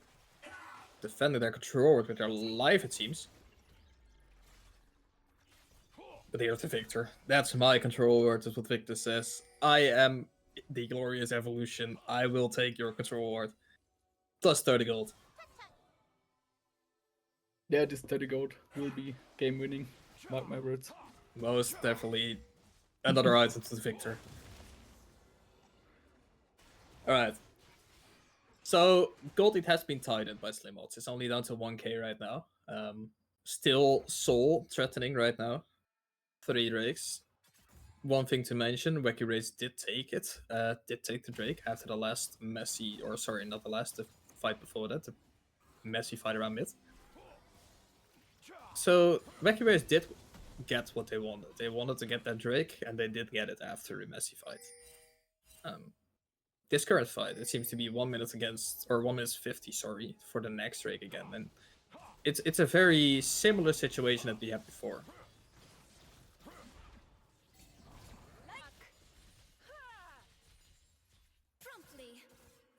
Defending their control with their life, it seems. But here's the Victor. That's my control word, is what Victor says. I am the glorious evolution. I will take your control word. Plus 30 gold. Yeah, this 30 gold will be game winning. Mark my words. Most definitely. Another item to the Victor. Alright. So, gold lead has been tightened by SlimOdds. It's only down to 1k right now. Still Soul threatening right now. 3 rakes. one thing to mention, Wacky Wraiths did take the Drake after the last messy, or sorry, not the last, the fight before that, the messy fight around mid. So Wacky Wraiths did get what they wanted. They wanted to get that Drake, and they did get it after a messy fight. This current fight, it seems to be 1 minute against, or 1 minute 50, sorry, for the next Drake again, and it's a very similar situation that we had before.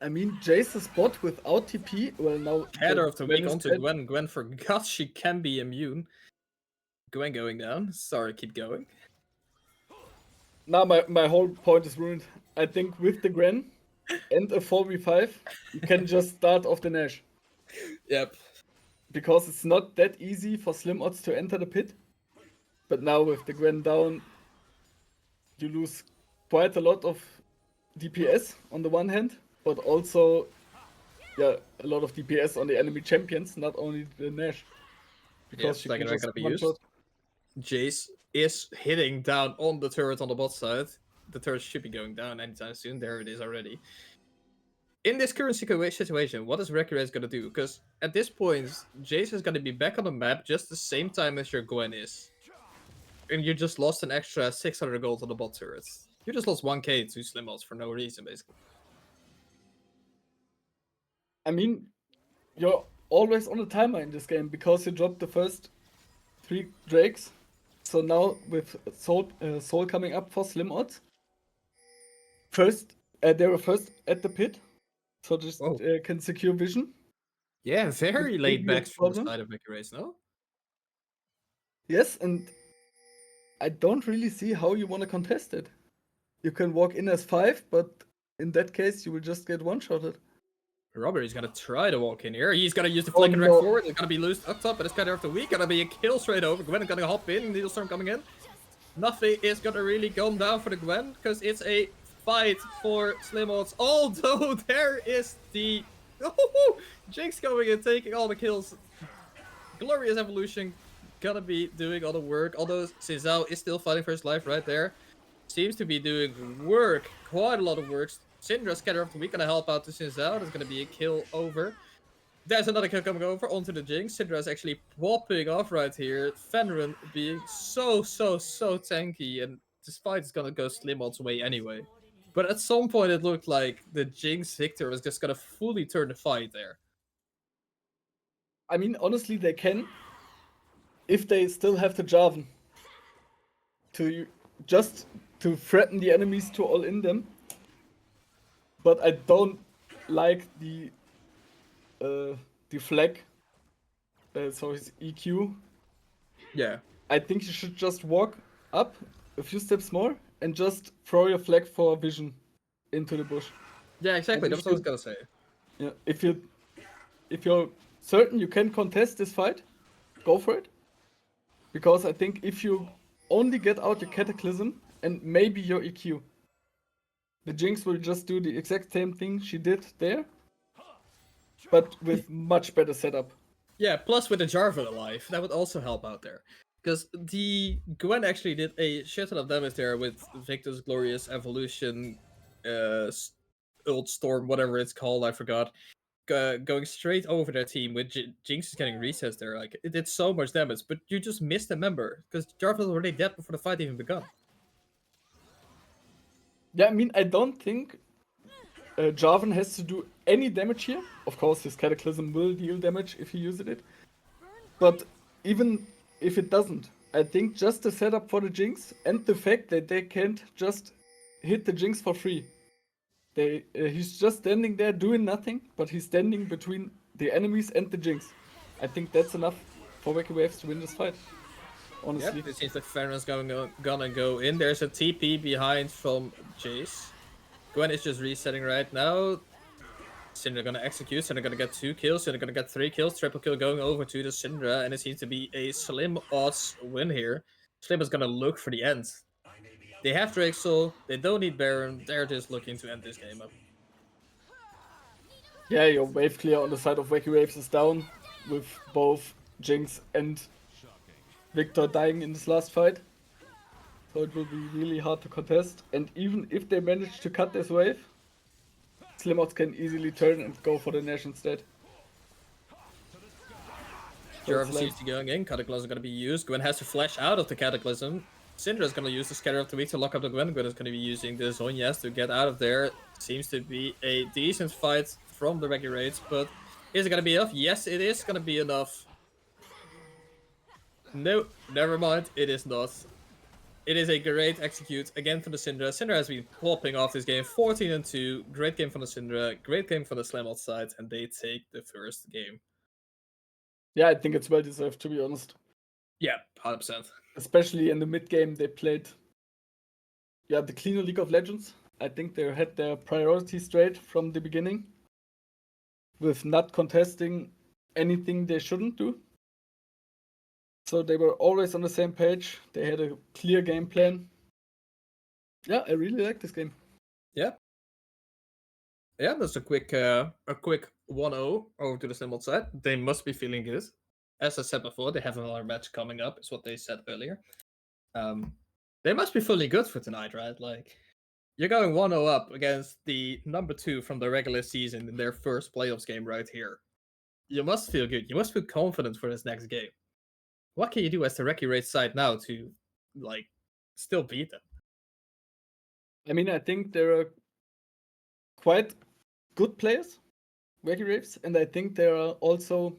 I mean, Jace's bot without TP, well now... Header of the week onto Gwen. Gwen forgot she can be immune. Gwen going down. Sorry, keep going. Now my whole point is ruined. I think with the Gwen and a 4v5, you can just start off the Nash. Yep. Because it's not that easy for SlimOdds to enter the pit. But now with the Gwen down, you lose quite a lot of DPS on the one hand, but also a lot of DPS on the enemy champions, not only the Nash. Because she can just be used. Jace is hitting down on the turret on the bot side. The turret should be going down anytime soon. There it is already. In this current situation, what is Wacky Wraiths going to do? Because at this point, Jace is going to be back on the map just the same time as your Gwen is. And you just lost an extra 600 gold on the bot turret. You just lost 1k to SlimOdds for no reason, basically. I mean, you're always on a timer in this game because you dropped the first 3 Drakes. So now with Soul coming up for SlimOdds, they were first at the pit, so just can secure vision. Yeah, very laid back from the side of Wacky Wraiths, no? Yes, and I don't really see how you want to contest it. You can walk in as 5, but in that case you will just get one-shotted. Robert is gonna try to walk in here. He's gonna use the flick and drag forward. It's gonna be loose up top, but it's kind of the week. Gonna be a kill straight over. Gwen is gonna hop in. Needlestorm coming in. Nothing is gonna really go down for the Gwen because it's a fight for SlimOdds. Although there is the Jinx going and taking all the kills. Glorious Evolution gonna be doing all the work. Although SNCL is still fighting for his life right there. Seems to be doing work, quite a lot of work. Syndra scatter of the week gonna help out to SNCL. There's gonna be a kill over. There's another kill coming over onto the Jinx. Syndra is actually popping off right here. Fenrir being so tanky, and this fight is gonna go SlimOdds' way anyway. But at some point it looked like the Jinx Victor was just gonna fully turn the fight there. I mean, honestly, they can, if they still have the Jarvan to threaten the enemies to all in them. But I don't like the flag, so his EQ. Yeah. I think you should just walk up a few steps more and just throw your flag for vision into the bush. Yeah, exactly. That's what I was gonna say. Yeah, if you're certain you can contest this fight, go for it. Because I think if you only get out your Cataclysm and maybe your EQ, the Jinx will just do the exact same thing she did there, but with much better setup. Yeah, plus with the Jarvan alive, that would also help out there. Because the Gwen actually did a shit ton of damage there with Victor's Glorious Evolution, Ult Storm, whatever it's called, I forgot. Going straight over their team with Jinx is getting resets there. Like, it did so much damage, but you just missed a member because Jarvan was already dead before the fight even begun. Yeah, I mean, I don't think Jarvan has to do any damage here. Of course, his Cataclysm will deal damage if he uses it. But even if it doesn't, I think just the setup for the Jinx and the fact that they can't just hit the Jinx for free. He's just standing there doing nothing, but he's standing between the enemies and the Jinx. I think that's enough for Wacky Wraiths to win this fight. Honestly. Yep, it seems like Fenrir's gonna go in. There's a TP behind from Jace. Gwen is just resetting right now. Syndra gonna execute, Syndra gonna get 2 kills, Syndra gonna get 3 kills, triple kill going over to the Syndra, and it seems to be a SlimOdds win here. Slim is gonna look for the end. They have Drexel, they don't need Baron, they're just looking to end this game up. Yeah, your wave clear on the side of Wacky Wraiths is down, with both Jinx and Victor dying in this last fight. So it will be really hard to contest. And even if they manage to cut this wave, SlimOdds can easily turn and go for the nation state. Jarvis seems to be going in. Cataclysm is going to be used. Gwen has to flash out of the Cataclysm. Syndra is going to use the Scatter of the Weak to lock up the Gwen. Gwen is going to be using the Zhonya's to get out of there. Seems to be a decent fight from the Wacky Wraiths, but is it going to be enough? Yes, it is going to be enough. No, never mind. It is not. It is a great execute again from the Syndra. Syndra has been popping off this game 14-2. Great game from the Syndra. Great game from the SlimOdds side, and they take the first game. Yeah, I think it's well deserved, to be honest. Yeah, 100%. Especially in the mid game, they played the cleaner League of Legends. I think they had their priorities straight from the beginning, with not contesting anything they shouldn't do. So they were always on the same page. They had a clear game plan. Yeah, I really like this game. Yeah. Yeah, that's a quick 1-0 over to the SlimOdds side. They must be feeling good. As I said before, they have another match coming up, is what they said earlier. They must be feeling good for tonight, right? Like, you're going 1-0 up against the number 2 from the regular season in their first playoffs game right here. You must feel good. You must feel confident for this next game. What can you do as the Wacky Wraiths side now to, like, still beat them? I mean, I think there are quite good players, Wacky Wraiths, and I think they are also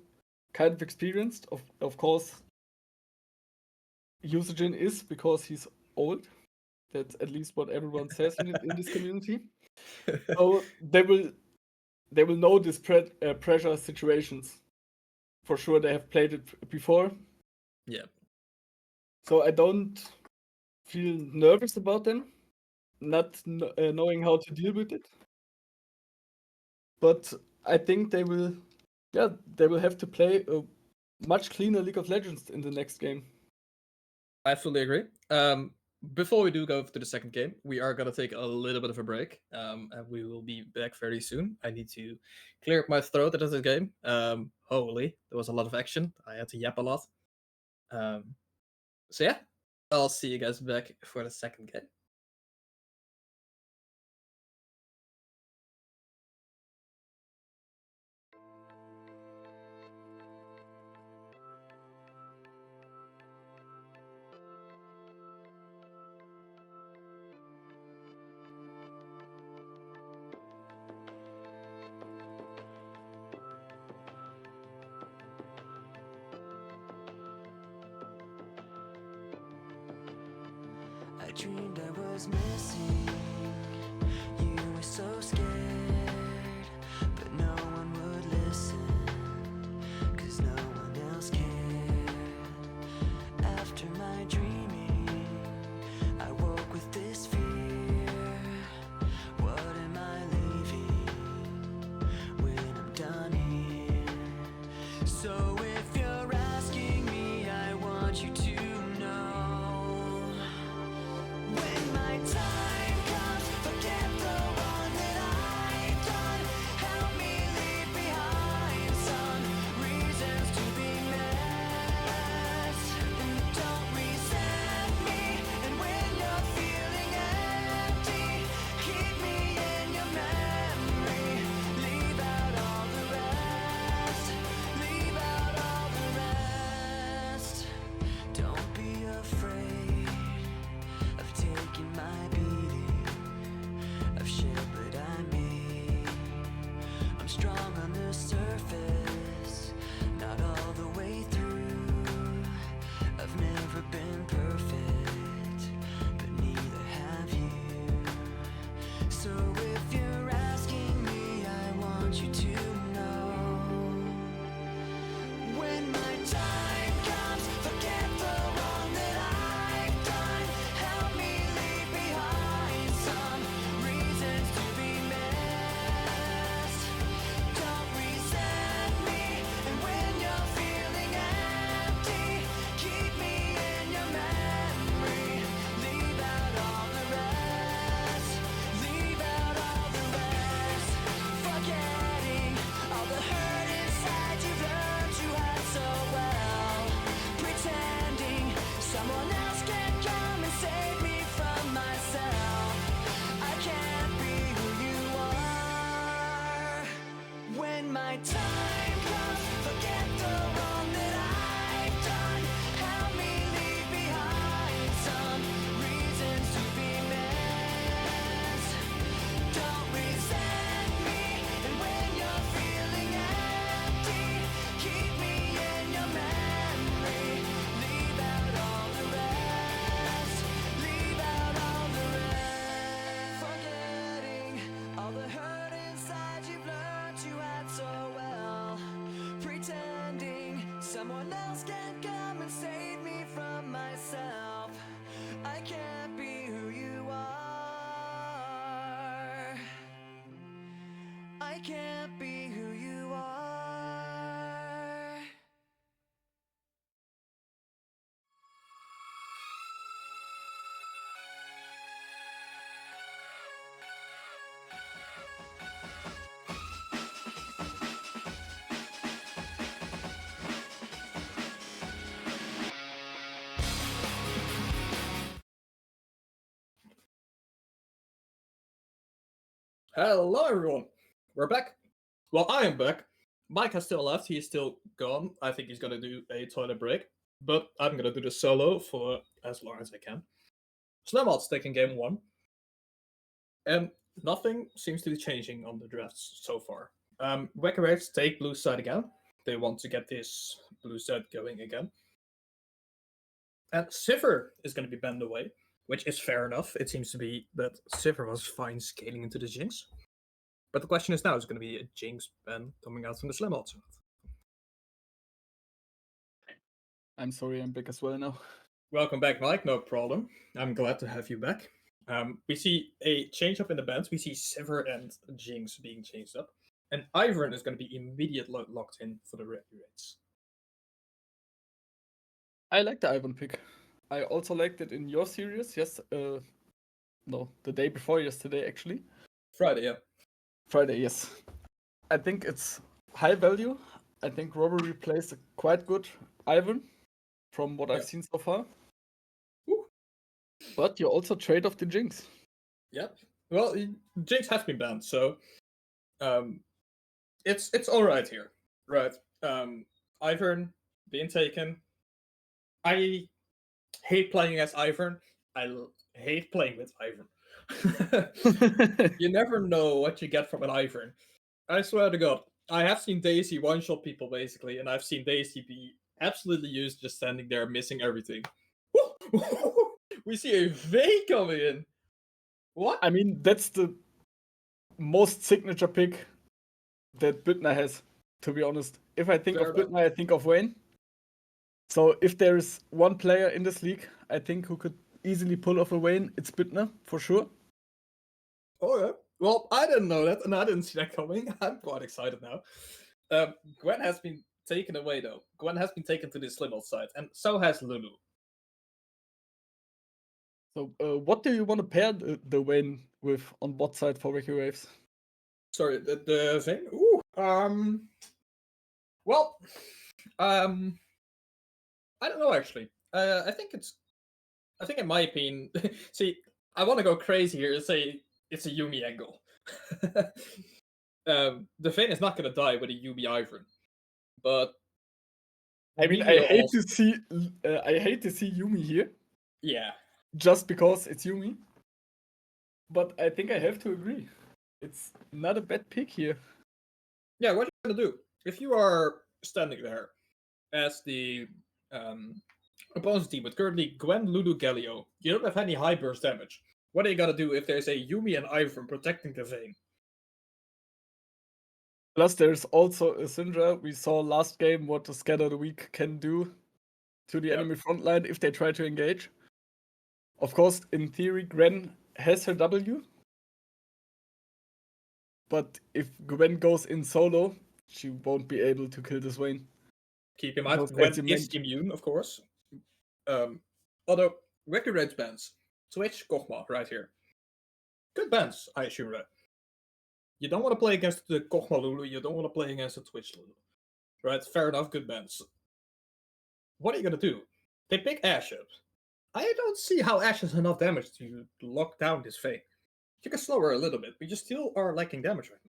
kind of experienced. Of course, Usajin is, because he's old. That's at least what everyone says in this community. So they will know this pressure situations. For sure, they have played it before. Yeah. So I don't feel nervous about them, not knowing how to deal with it. But I think they will have to play a much cleaner League of Legends in the next game. I fully agree. Before we do go to the second game, we are going to take a little bit of a break. And we will be back very soon. I need to clear up my throat at this game. Holy, there was a lot of action. I had to yap a lot. So yeah, I'll see you guys back for the second game. I dreamed I was missing. You were so scared, but no one would listen, 'cause no one else cared. After my dreaming, I woke with this fear. What am I leaving when I'm done here? So if you're asking me, I want you to know. When my time comes, forget the wrong that I've done. Help me leave behind some reasons to be missed. And don't resent me. And when you're feeling empty, keep me in your memory. Leave out all the rest. Leave out all the rest. Don't be afraid of taking my beating, of shit that I made. I'm strong on the surface, not all the way through. I've never been perfect, but neither have you. So if you're asking me, I want you to know. When my time comes, forget the wrong that I've done. Help me leave behind some reasons to be missed. Don't resent me. And when you're feeling when my time comes, forget the wrong that I've done. Help me leave behind some reasons to be missed. Don't resent me, and when you're feeling empty, keep me in your memory. Leave out all the rest. Leave out all the rest. Forgetting all the hurt inside you've learned you had so well. Pretending someone else can come and save me from myself. I can't be who you are. I can't be who you are. Hello, everyone. We're back. Well, I am back. Mike has still left. He's still gone. I think he's gonna do a toilet break, but I'm gonna do the solo for as long as I can. SlimOdds taking game 1, and nothing seems to be changing on the drafts so far. Wacky Wraiths take blue side again. They want to get this blue side going again. And Sivir is going to be banned away, which is fair enough. It seems to be that Sivir was fine scaling into the Jinx. But the question is now, is it going to be a Jinx ban coming out from the SlimOdds? I'm sorry, I'm back as well now. Welcome back, Mike. No problem. I'm glad to have you back. We see a change up in the bans. We see Sivir and Jinx being changed up. And Ivern is going to be immediately locked in for the Wacky Wraiths. I like the Ivan pick. I also liked it in your series. Yes, no, the day before yesterday, actually. Friday, yeah. Friday, yes. I think it's high value. I think Robbery plays a quite good Ivan from what I've seen so far. Woo. But you also trade off the Jinx. Yep. Well, Jinx has been banned, so it's all right here, right? Ivern being taken. I hate playing as Ivern. Hate playing with Ivern. You never know what you get from an Ivern. I swear to God, I have seen Daisy one-shot people basically, and I've seen Daisy be absolutely used just standing there missing everything. We see a Vey coming in. What? I mean, that's the most signature pick that Büttner has, to be honest. If I think Fair of enough. Büttner, I think of Wayne. So if there is one player in this league, I think who could easily pull off a Wayne, it's Büttner, for sure. Oh yeah. Well, I didn't know that, and I didn't see that coming. I'm quite excited now. Gwen has been taken away though. Gwen has been taken to the SlimOdds side, and so has Lulu. So what do you want to pair the Wayne with on bot side for Wacky Waves? Sorry, the thing. Ooh. Well, I don't know actually. I think in my opinion, see, I want to go crazy here and say it's a Yumi angle. The Vayne is not gonna die with a Yumi Ivern, but I mean, Mio I hate also- to see Yumi here, yeah. just because it's Yumi. But I think I have to agree. It's not a bad pick here. Yeah, what are you gonna do if you are standing there as the opponent's team with currently Gwen, Lulu, Galio? You don't have any high burst damage. What are you gonna do if there's a Yumi and Ivern protecting the Vayne? Plus, there's also a Syndra. We saw last game what the Scatter the Weak can do to the Yep. enemy frontline if they try to engage. Of course, in theory, Gwen has her W. But if Gwen goes in solo, she won't be able to kill this Vayne. Keep in mind, Because Gwen as you is mentioned- immune, of course. Although Wacky Wraiths bans, Twitch, Kog'Maw, right here. Good bans, I assume, right? You don't want to play against the Kog'Maw Lulu, you don't want to play against the Twitch Lulu. Right, fair enough, good bans. What are you gonna do? They pick Ashe up. I don't see how Ashe has enough damage to lock down this Vayne. You can slow her a little bit, but you still are lacking damage right now.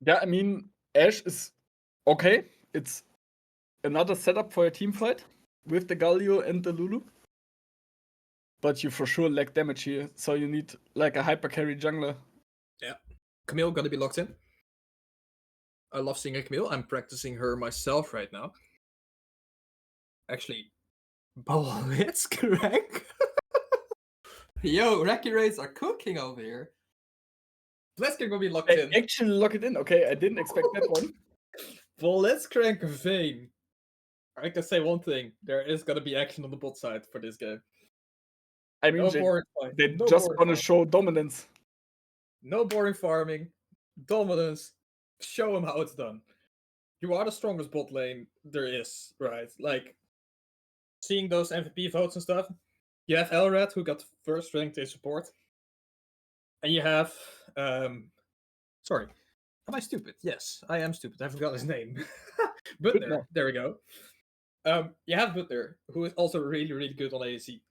Yeah, I mean, Ash is okay. It's another setup for a team fight with the Galio and the Lulu. But you for sure lack damage here, so you need like a hyper carry jungler. Yeah. Camille gonna be locked in. I love seeing a Camille. I'm practicing her myself right now. Actually, Blitzcrank. Yo, Wacky Wraiths are cooking over here. Blitzcrank will be locked in. Actually lock it in. Okay, I didn't expect that one. Blitzcrank Vayne. I can say one thing. There is gonna be action on the bot side for this game. I mean, No boring fight. they No just boring want to fight. show dominance. No boring farming. Dominance. Show them how it's done. You are the strongest bot lane there is, right? Like, seeing those MVP votes and stuff. You have Elrad, who got first ranked in support. And you have... sorry. Am I stupid? Yes, I am stupid. I forgot his name. Butner. Butner. There we go. You have Butner, who is also really, really good on ADC.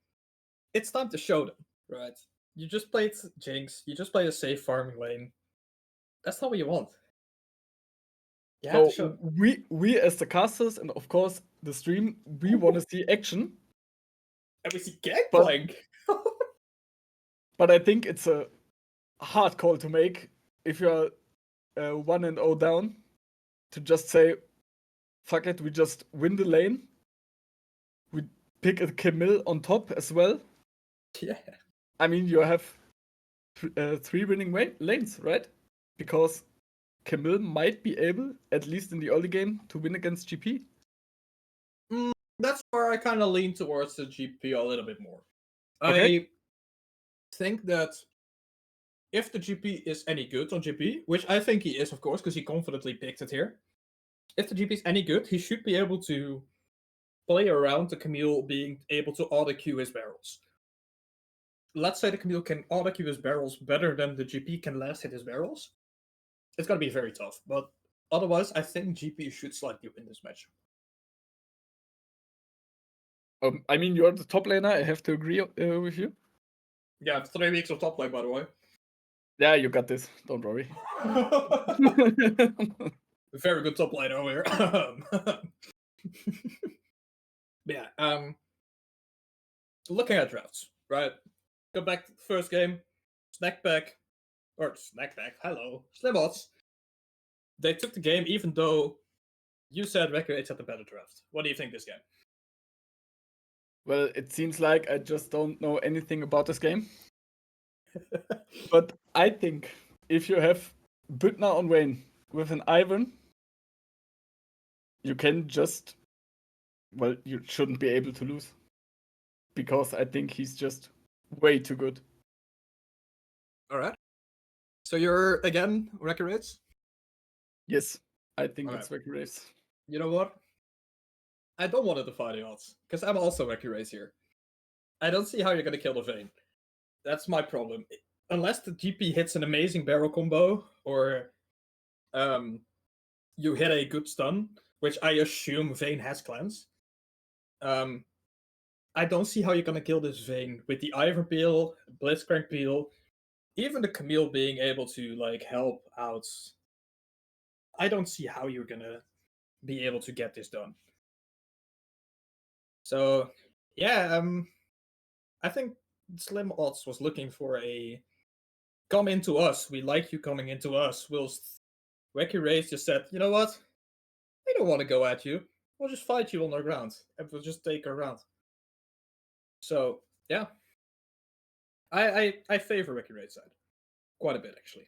It's time to show them, right? You just played Jinx. You just played a safe farming lane. That's not what you want. You have to show So them. we as the casters and of course the stream, we want to see action. And we see Gangplank. But I think it's a hard call to make if you're 1-0 down to just say, fuck it, we just win the lane. We pick a Camille on top as well. Yeah. I mean, you have 3 winning lanes, right? Because Camille might be able, at least in the early game, to win against GP. That's where I kind of lean towards the GP a little bit more. Okay. I think that if the GP is any good on GP, which I think he is, of course, because he confidently picked it here. If the GP is any good, he should be able to play around the Camille being able to auto-queue his barrels. Let's say the Camille can auto-queue his barrels better than the GP can last hit his barrels. It's going to be very tough, but otherwise, I think GP should slightly win this match. I mean, you're the top laner. I have to agree with you. Yeah, 3 weeks of top lane, by the way. Yeah, you got this. Don't worry. Very good top lane over here. Yeah, looking at drafts, right? Go back to the first game, hello, SlimOdds. They took the game even though you said Wacky had the better draft. What do you think this game? Well, it seems like I just don't know anything about this game. But I think if you have Büttner on Vayne with an Ivan, you can just... Well, you shouldn't be able to lose. Because I think he's just way too good. Alright. So you're, again, Wacky? Yes, I think Alright. it's Wacky Wraiths. You know what? I don't want to defy the odds, because I'm also Wacky here. I don't see how you're going to kill the Vayne. That's my problem. Unless the GP hits an amazing barrel combo, or you hit a good stun, which I assume Vayne has cleanse. I don't see how you're gonna kill this Vayne with the Ivern peel, Blitzcrank peel, even the Camille being able to like help out. I don't see how you're gonna be able to get this done. So yeah, I think SlimOdds was looking for a come into us. We like you coming into us. Whilst Wacky Wraiths just said, you know what? We don't want to go at you. We'll just fight you on our ground. And we'll just take our round. So yeah. I favor Wacky Wraiths side. Quite a bit actually.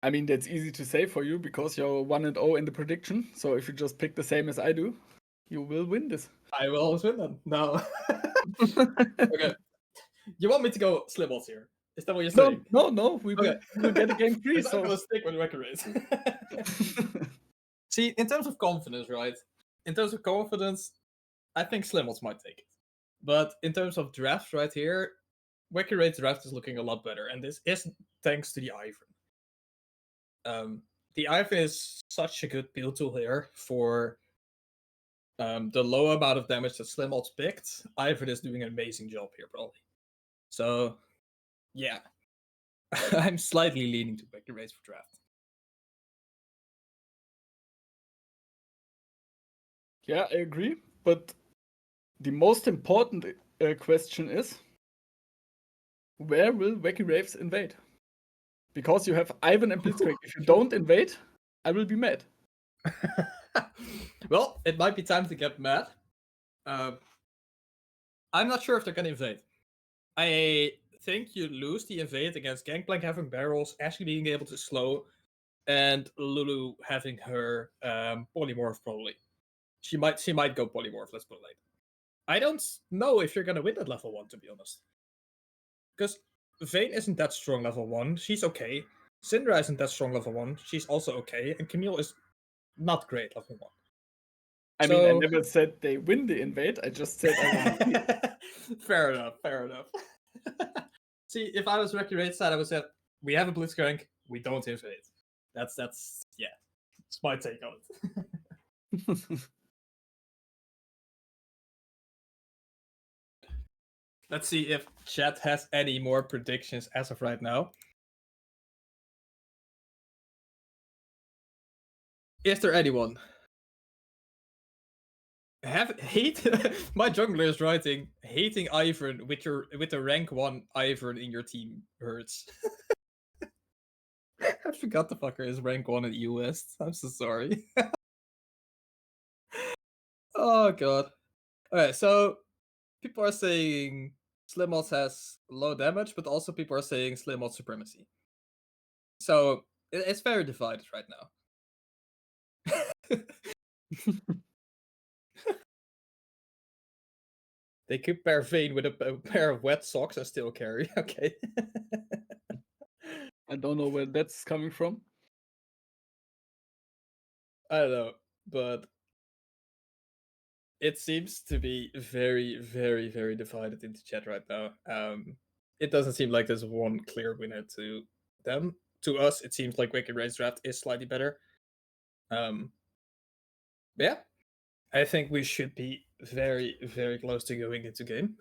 I mean, that's easy to say for you because you're 1-0 in the prediction. So if you just pick the same as I do, you will win this. I will always win then. No. Okay. You want me to go SlimOdds here? Is that what you're saying? No. We will get a game free. I'm gonna stick with Wacky Wraiths. See, in terms of confidence, right? In terms of confidence, I think SlimOdds might take it. But in terms of drafts right here, Wacky Wraiths draft is looking a lot better. And this is thanks to the Ivern. The Ivern is such a good build tool here for the low amount of damage that SlimOdds picked. Ivern is doing an amazing job here, probably. So, yeah. I'm slightly leaning to Wacky Wraiths for draft. Yeah, I agree. But the most important question is, where will Wacky Wraiths invade? Because you have Ivan and Blitzcrank. If you don't invade, I will be mad. Well, it might be time to get mad. I'm not sure if they're gonna invade. I think you lose the invade against Gangplank having barrels, Ashley being able to slow, and Lulu having her polymorph probably. She might go polymorph, let's put it like that. I don't know if you're gonna win at level 1, to be honest. Because Vayne isn't that strong level 1, she's okay. Syndra isn't that strong level 1, she's also okay, and Camille is not great level 1. I mean, I never said they win the invade. I just said I want to see it. Fair enough. See, if I was Wacky Wraiths side, I would say we have a Blitzcrank, we don't invade. That's yeah. It's my take on it. Let's see if chat has any more predictions as of right now. Is there anyone? Hate my jungler is writing hating Ivern with the rank 1 Ivern in your team hurts. I forgot the fucker is rank 1 in the US. I'm so sorry. Oh god. Alright, so people are saying SlimOdds has low damage, but also people are saying SlimOdds supremacy. So it's very divided right now. They could pair Vayne with a pair of wet socks and still carry. Okay. I don't know where that's coming from. I don't know, but it seems to be very, very, very divided into chat right now. It doesn't seem like there's one clear winner to them. To us, it seems like Wacky Wraiths draft is slightly better. Yeah, I think we should be very, very close to going into game.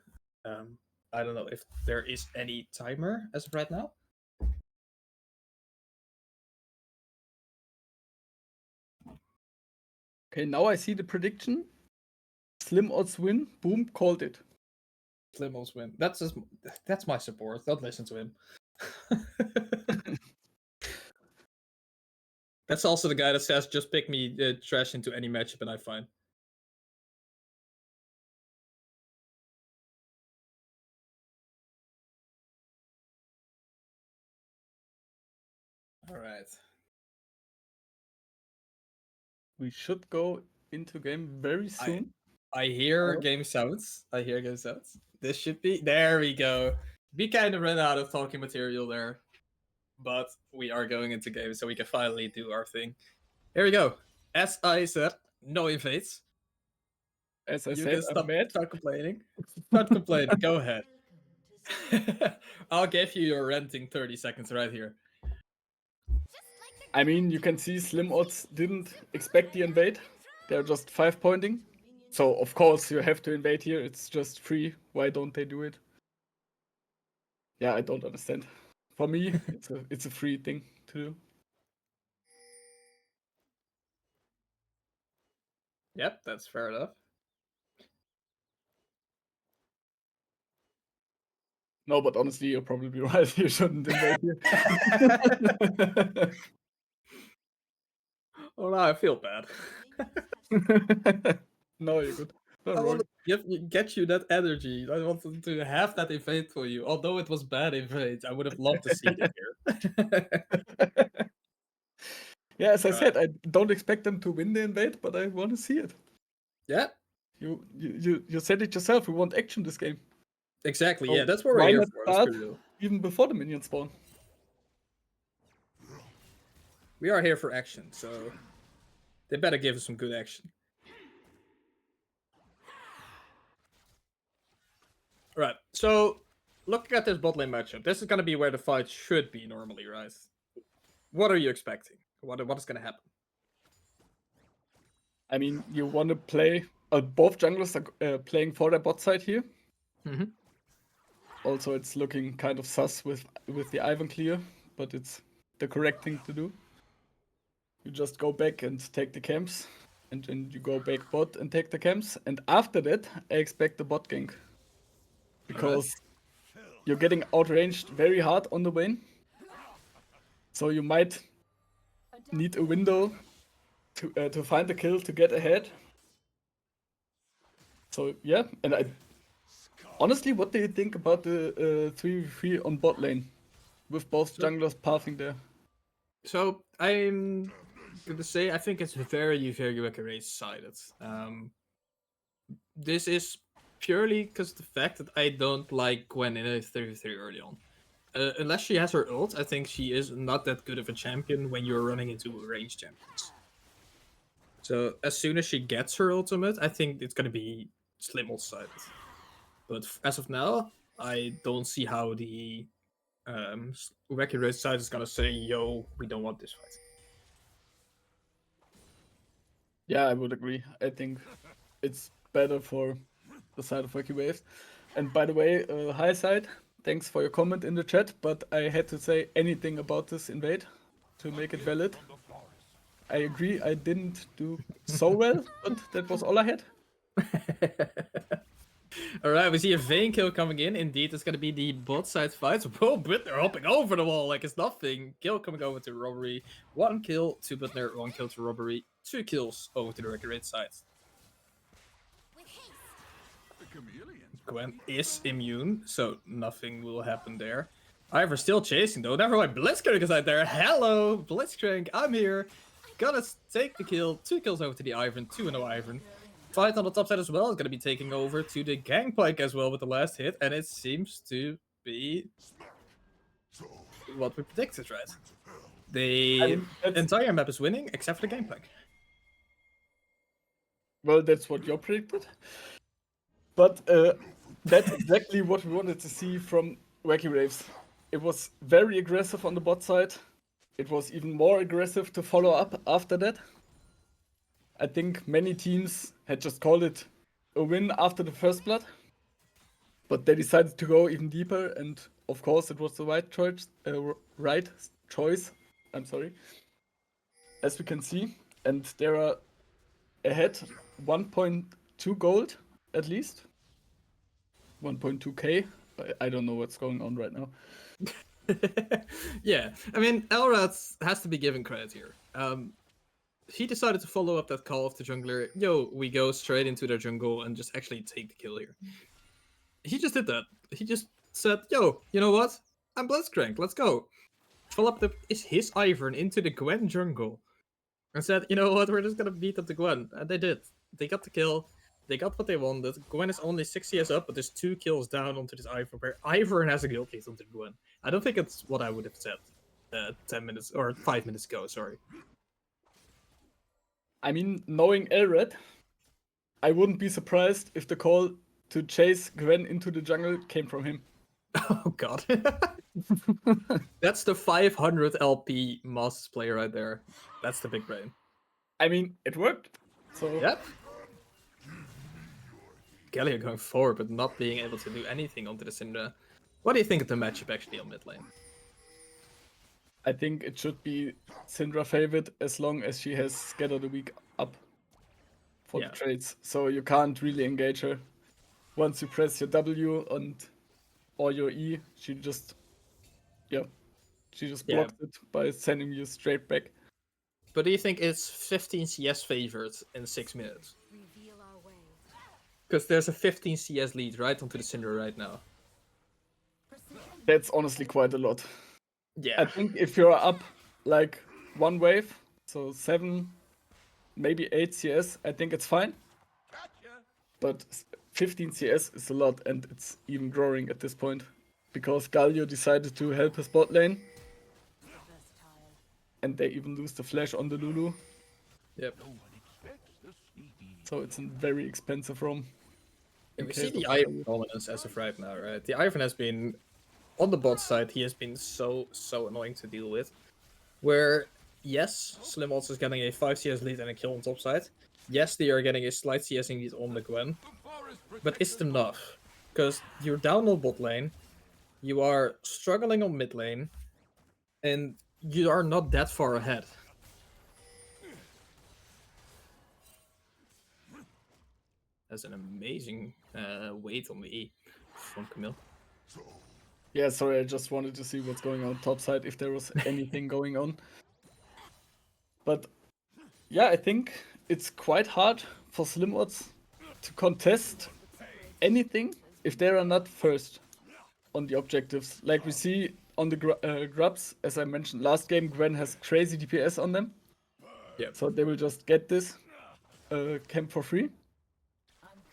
I don't know if there is any timer as of right now. Okay, now I see the prediction. SlimOdds win. Boom, called it. SlimOdds win. That's my support. Don't listen to him. That's also the guy that says just pick me trash into any matchup and I fine. All right. We should go into game very soon. I hear game sounds. This should be. There we go. We kind of ran out of talking material there. But we are going into game, so we can finally do our thing. Here we go. As I said, no invades. As I You said, can I'm mad. start complaining. Start complaining. Go ahead. I'll give you your ranting 30 seconds right here. I mean, you can see SlimOdds didn't expect the invade. They're just 5-pointing. So, of course, you have to invade here. It's just free. Why don't they do it? Yeah, I don't understand. For me, it's a free thing to do. Yep, that's fair enough. No, but honestly, you're probably right. You shouldn't invade here. Oh, now I feel bad. No, you're good. I want to get you that energy. I wanted to have that invade for you. Although it was bad invade, I would have loved to see it here. Yeah, as I said, I don't expect them to win the invade, but I want to see it. Yeah. You said it yourself. We want action this game. Exactly. So yeah, that's what we're here for. Start even before the minions spawn. We are here for action, so they better give us some good action. Right. So looking at this bot lane matchup, this is going to be where the fight should be normally, right? What are you expecting? What is going to happen? I mean, you want to play. Both junglers are playing for their bot side here. Mm-hmm. Also, it's looking kind of sus with the Ivan clear, but it's the correct thing to do. You just go back and take the camps. and then you go back bot and take the camps. And after that, I expect the bot gank. Because you're getting outranged very hard on the Vayne. So you might need a window to find the kill to get ahead. So yeah, and honestly, what do you think about the 3v3 on bot lane? With both junglers pathing there. So I'm gonna say I think it's very, very Wraiths-sided. This is purely because the fact that I don't like Gwen in a 3v3 early on. Unless she has her ult, I think she is not that good of a champion when you're running into ranged champions. So as soon as she gets her ultimate, I think it's gonna be SlimOdds-sided. But as of now, I don't see how the Wacky Wraiths side is gonna say, "Yo, we don't want this fight." Yeah, I would agree. I think it's better for the side of Wacky Waves. And by the way, hi side, thanks for your comment in the chat, but I had to say anything about this invade to make it valid. I agree, I didn't do so well, but that was all I had. Alright, we see a Vayne kill coming in. Indeed, it's gonna be the bot side fight. Whoa, Butner hopping over the wall like it's nothing. Kill coming over to Robbery. 1 kill to Butner, 1 kill to Robbery. 2 kills over to the Wraiths side. Gwen is immune, so nothing will happen there. Ivor still chasing though. Never mind, Blitzcrank is out there. Hello, Blitzcrank, I'm here. Gonna take the kill. 2 kills over to the Ivern, 2-0 Ivern. Fight on the top side as well is going to be taking over to the Gangplank as well with the last hit, and it seems to be what we predicted, right? The entire map is winning except for the Gangplank. Well, that's what you predicted. But that's exactly what we wanted to see from Wacky Waves. It was very aggressive on the bot side. It was even more aggressive to follow up after that. I think many teams had just called it a win after the first blood, but they decided to go even deeper, and of course it was the right choice. I'm sorry, as we can see, and they are ahead 1.2 gold at least, 1.2k. I don't know what's going on right now. Yeah, I mean Elrad has to be given credit here. He decided to follow up that call of the jungler. Yo, we go straight into their jungle and just actually take the kill here. He just did that. He just said, yo, you know what? I'm Blitzcrank, let's go. Follow up his Ivern into the Gwen jungle. And said, you know what, we're just gonna beat up the Gwen. And they did. They got the kill. They got what they wanted. Gwen is only 6 CS up, but there's 2 kills down onto this Ivern, where Ivern has a guild lead onto the Gwen. I don't think it's what I would have said 10 minutes, or 5 minutes ago, sorry. I mean, knowing Elred, I wouldn't be surprised if the call to chase Gwen into the jungle came from him. Oh god. That's the 500 LP Masters player right there. That's the big brain. I mean, it worked. So yep. Gallia going forward, but not being able to do anything onto the Syndra. What do you think of the matchup actually on mid lane? I think it should be Syndra favored as long as she has Scatter the Weak up for the trades. So you can't really engage her. Once you press your W or your E, she just blocks it by sending you straight back. But do you think it's 15 CS favored in 6 minutes? Because there's a 15 CS lead right onto the Syndra right now. That's honestly quite a lot. Yeah. I think if you're up like 1 wave, so 7, maybe 8 CS, I think it's fine. But 15 CS is a lot, and it's even growing at this point. Because Galio decided to help his bot lane. And they even lose the flash on the Lulu. Yep. So it's a very expensive roam. And we see the Ivern dominance as of right now, right? The Ivern has been, on the bot side, he has been so annoying to deal with. Where, yes, SlimOdds is getting a 5 CS lead and a kill on top side. Yes, they are getting a slight CSing lead on the Gwen. But is it enough? Because you're down on bot lane, you are struggling on mid lane, and you are not that far ahead. has an amazing weight on the E from Camille. Yeah, sorry, I just wanted to see what's going on top side, if there was anything going on. But yeah, I think it's quite hard for SlimOdds to contest anything if they are not first on the objectives. Like we see on the grubs, as I mentioned last game, Gwen has crazy DPS on them. Yeah. So they will just get this camp for free.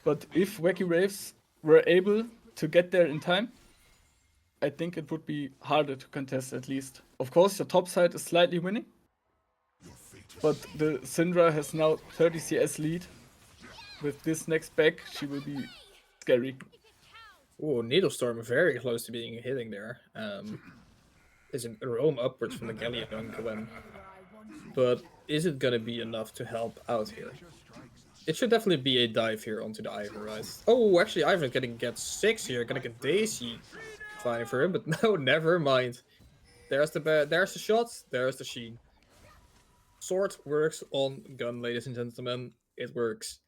But if Wacky Wraiths were able to get there in time, I think it would be harder to contest at least. Of course, your top side is slightly winning. But the Syndra has now 30 CS lead. With this next back, she will be scary. Oh, Needlestorm very close to being hitting there. Is a roam upwards from the Galleon on Gwen. But is it gonna be enough to help out here? It should definitely be a dive here onto the Ivern, right? Oh, actually, Ivern's gonna get 6 here. Gonna get Daisy fine for him, but no, never mind. There's the shot. There's the sheen. Sword works on gun, ladies and gentlemen. It works.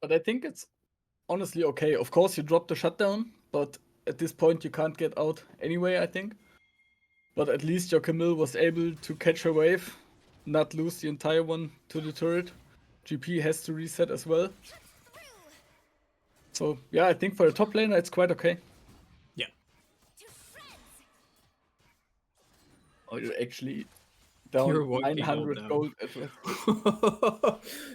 But I think it's honestly okay. Of course, you drop the shutdown, but at this point you can't get out anyway, I think. But at least your Camille was able to catch her wave, not lose the entire one to the turret. GP has to reset as well. So yeah, I think for a top laner it's quite okay. Yeah. Oh, you're actually down You're 900 gold at rest.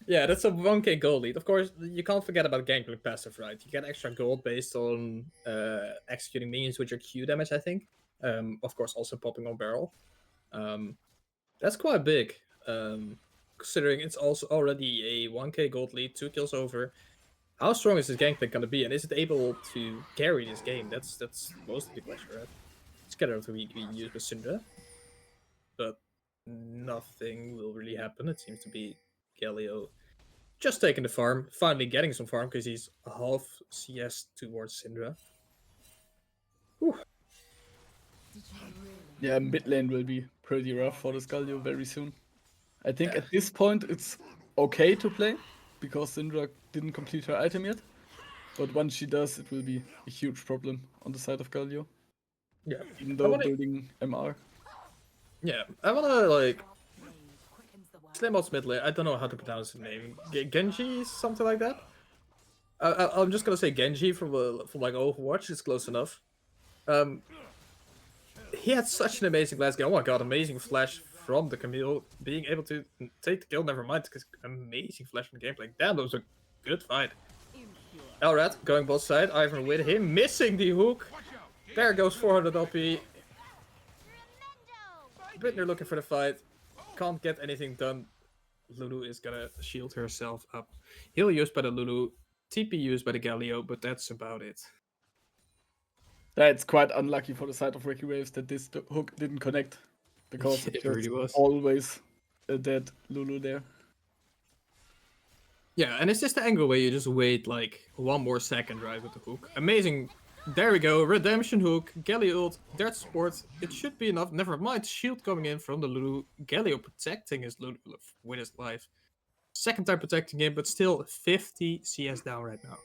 Yeah, that's a 1k gold lead. Of course, you can't forget about gangplank passive, right? You get extra gold based on executing minions with your Q damage, I think. Of course, also popping on barrel. That's quite big, considering it's also already a 1k gold lead, 2 kills over. How strong is this gangplank going to be, and is it able to carry this game? That's mostly the question, right? It's kind of we use with Syndra, but nothing will really happen. It seems to be Galio just taking the farm, finally getting some farm because he's half CS towards Syndra. Whew. Yeah, mid lane will be pretty rough for this Galio very soon. I think at this point it's okay to play, because Syndra didn't complete her item yet. But once she does, it will be a huge problem on the side of Galio. Yeah, Even though building MR. yeah, I wanna like SlimOdds mid lane. I don't know how to pronounce his name. Genji, something like that. I'm just gonna say Genji from like Overwatch. It's close enough. He had such an amazing last game. Oh my god, amazing flash from the Camille, being able to take the kill. Never mind, because amazing flash from the gameplay. Damn, that was a good fight. Elrad going both side. Ivern with him, missing the hook. There goes 400 LP. Brittner looking for the fight. Can't get anything done. Lulu is gonna shield herself up. Heal used by the Lulu. TP used by the Galio, but that's about it. That's quite unlucky for the side of Wacky Waves that this hook didn't connect. Because It it's really was. always a dead Lulu there. Yeah, and it's just the angle where you just wait like 1 more second, right, with the hook. Amazing. There we go. Redemption hook. Galio ult. Dirt support. It should be enough. Never mind. Shield coming in from the Lulu. Galio protecting his Lulu with his life. Second time protecting him, but still 50 CS down right now.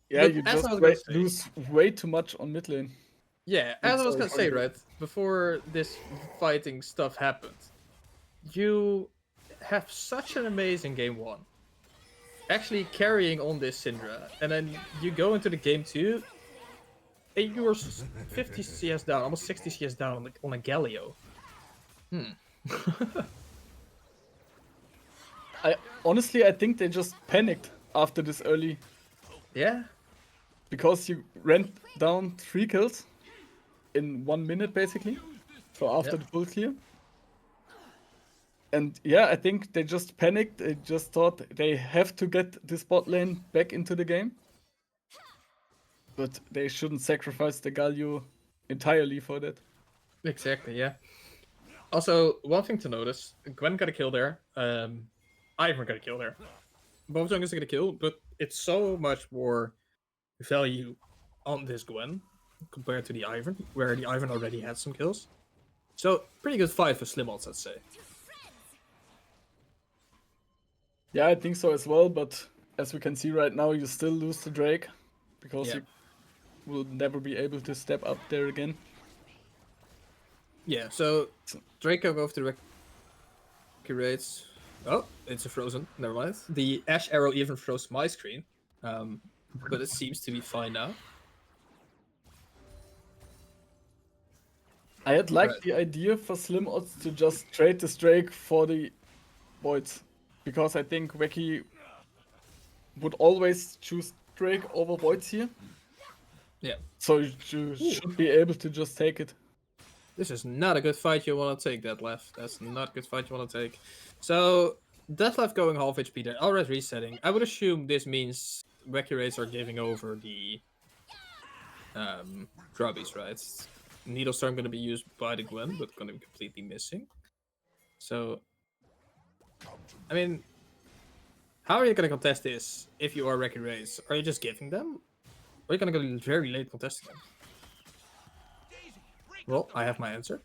Yeah, But you as just I was gonna say- lose way too much on mid lane. Yeah, as I was so gonna say, hungry. right, before this fighting stuff happened, you have such an amazing game 1. Actually carrying on this Syndra, and then you go into the game 2, and you're 50 CS down, almost 60 CS down on a Galio. I think they just panicked after this early, Yeah? because you ran down 3 kills in 1 minute basically. So after Yep. the full clear. And yeah, I think they just panicked. They just thought they have to get this bot lane back into the game. But they shouldn't sacrifice the Galio entirely for that. Exactly, yeah. Also, one thing to notice, Gwen got a kill there. Ivern got a kill there. Both jungles get a kill, but it's so much more value on this Gwen compared to the Ivern, where the Ivern already had some kills. So, pretty good fight for SlimOdds, I'd say. Yeah, I think so as well, but as we can see right now, you still lose the Drake because Yeah. you will never be able to step up there again. Yeah, so Draco go for the Wraiths. Oh, it's a frozen. Never mind. The Ash arrow even froze my screen. But it seems to be fine now. I had liked Right. the idea for SlimOdds to just trade this Drake for the Voids, because I think Wacky would always choose Drake over Voids here. Yeah. So you should be able to just take it. This is not a good fight you want to take, Detlef. That's not a good fight you want to take. So, Detlef going half HP there, already resetting. I would assume this means Wacky Raids are giving over the Grubbies, right? Needle Storm going to be used by the Gwen, but going to be completely missing. So, I mean, how are you going to contest this if you are Wacky Raids? Are you just giving them? Or are you going to go very late contesting them? Well, I have my answer.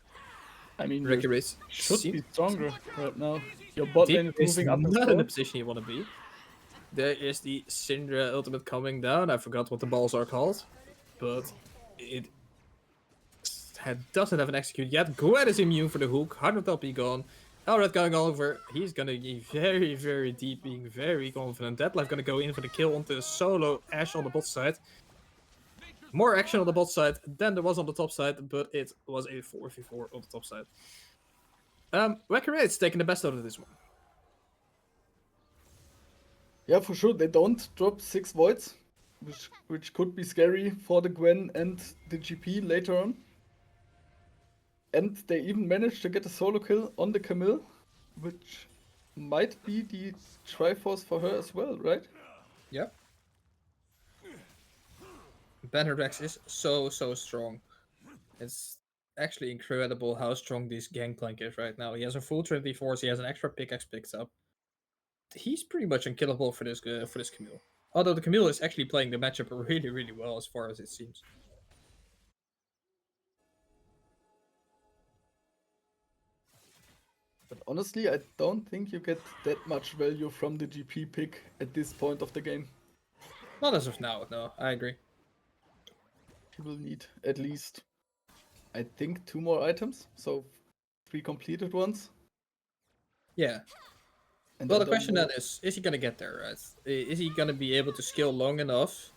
I mean, Wacky you Raids should be stronger right now. Your bot lane is moving up as not in the well. position you want to be. There is the Syndra ultimate coming down. I forgot what the balls are called, but it doesn't have an execute yet. Gwen is immune for the hook. 100 LP gone. Elred going over. He's gonna be very, very deep, being very confident. Detlef gonna go in for the kill onto the solo Ashe on the bot side. More action on the bot side than there was on the top side, but it was a 4v4 on the top side. Wacky Raid's taking the best out of this one. Yeah, for sure. They don't drop 6 Voids, which could be scary for the Gwen and the GP later on. And they even managed to get a solo kill on the Camille, which might be the Triforce for her as well, right? Yeah. Banner Rex is so strong. It's actually incredible how strong this Gangplank is right now. He has a full Trinity Force, he has an extra pickaxe picked up. He's pretty much unkillable for this Camille. Although the Camille is actually playing the matchup really, really well as far as it seems. But honestly, I don't think you get that much value from the GP pick at this point of the game. Not as of now, no, I agree. You will need at least, I think, 2 more items, so 3 completed ones. Yeah. And Well, I the don't question know- then is he gonna get there, right? Is he gonna be able to scale long enough?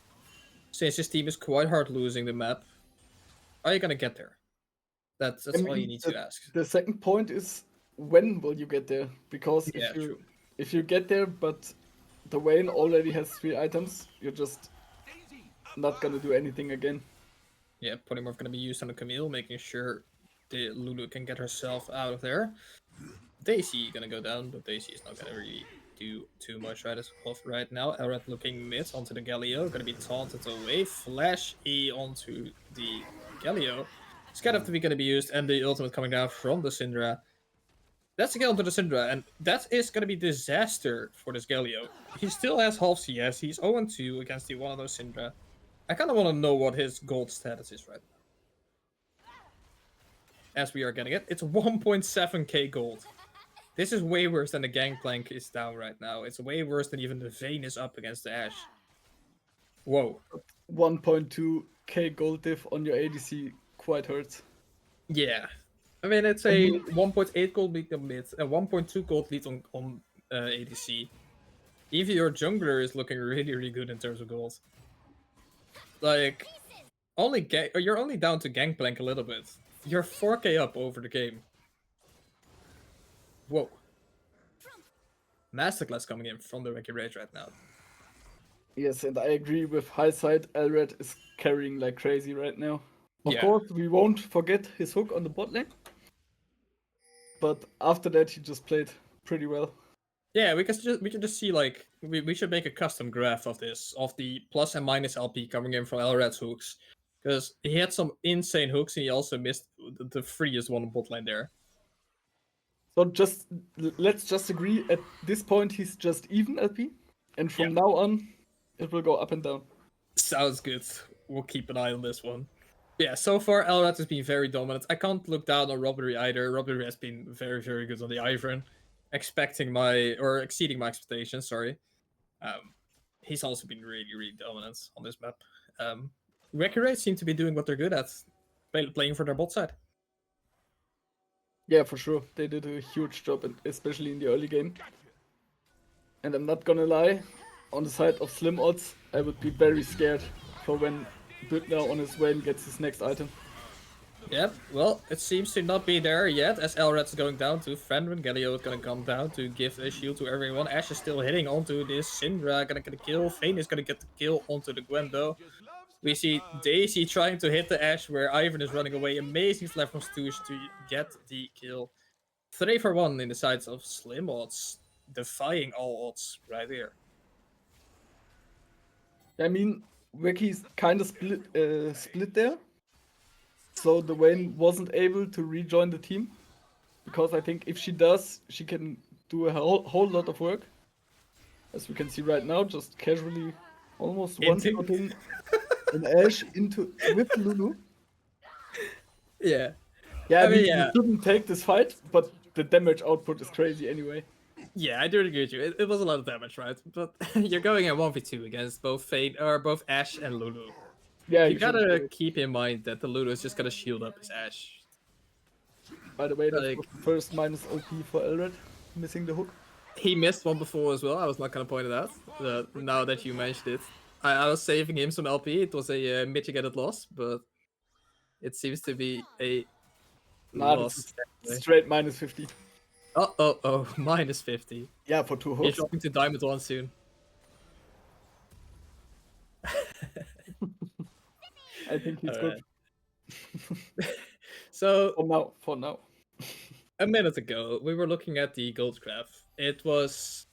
Since his team is quite hard losing the map, are you gonna get there? That's I all you mean, need to ask. the second point is, when will you get there? Because Yeah, true. if you get there, but the Vayne already has 3 items, you're just not gonna do anything again. Yeah, Polymorph gonna be used on the Camille, making sure the Lulu can get herself out of there. Daisy gonna go down, but Daisy is not gonna really do too much right as of right now. Elred looking mid onto the Galio, gonna be taunted away. Flash E onto the Galio. Scatter to be gonna be used, and the ultimate coming down from the Syndra. That's a kill onto the Syndra, and that is gonna be disaster for this Galio. He still has half CS, he's 0-2 against the one of those Syndra. I kinda wanna know what his gold status is right now. As we are getting it, it's 1.7k gold. This is way worse than the Gangplank is down right now. It's way worse than even the Vayne is up against the Ashe. Whoa. 1.2k gold diff on your ADC quite hurts. Yeah. I mean, it's a 1.8 gold lead on mid, a 1.2 gold lead on ADC. Even your jungler is looking really, really good in terms of gold. Like, you're only down to Gangplank a little bit. You're 4k up over the game. Whoa. Masterclass coming in from the Wacky Rage right now. Yes, and I agree with high side. Elred is carrying like crazy right now. Of Yeah. course, we won't forget his hook on the bot lane. But after that, he just played pretty well. Yeah, we can just see, like, we should make a custom graph of this, of the plus and minus LP coming in from Elred's hooks. Because he had some insane hooks and he also missed the freest one on bot lane there. So let's just agree, at this point he's just even LP. And from Yeah. now on, it will go up and down. Sounds good. We'll keep an eye on this one. Yeah, so far Elred has been very dominant. I can't look down on Robbery either. Robbery has been very, very good on the Ivern. exceeding my expectations. Sorry. He's also been really, really dominant on this map. Wacky Wraiths seem to be doing what they're good at, playing for their bot side. Yeah, for sure. They did a huge job, especially in the early game. And I'm not gonna lie, on the side of SlimOdds, I would be very scared for when Büttner on his way and gets his next item. Yep, well, it seems to not be there yet, as Elred's going down to Fenrir, Galio is gonna come down to give a shield to everyone, Ashe is still hitting onto this, Syndra gonna get a kill, Vayne is gonna get the kill onto the Gwen though. We see Daisy trying to hit the Ashe, where Ivan is running away, amazing slap from Stoosh to get the kill. 3 for 1 in the sides of SlimOdds, defying all odds right here. I mean, Wacky's kind of split there. So the Vayne wasn't able to rejoin the team. Because I think if she does, she can do a whole lot of work. As we can see right now, just casually almost one-shotting an Ashe with Lulu. Yeah. Yeah, I mean, yeah. you shouldn't take this fight, but the damage output is crazy anyway. Yeah, I do agree with you. It was a lot of damage, right? But you're going at 1v2 against both both Ashe and Lulu. Yeah, you gotta keep in mind that the Lulu is just gonna shield up his Ashe. By the way, that was the first minus OP for Elred, missing the hook. He missed one before as well. I was not gonna point it out. Now that you mentioned it, I was saving him some LP. It was a mitigated loss, but it seems to be a loss. Straight minus 50. Oh, minus 50. Yeah, for 2 hooks. He's dropping to Diamond 1 soon. I think he's good. So for now. A minute ago, we were looking at the gold graph. It was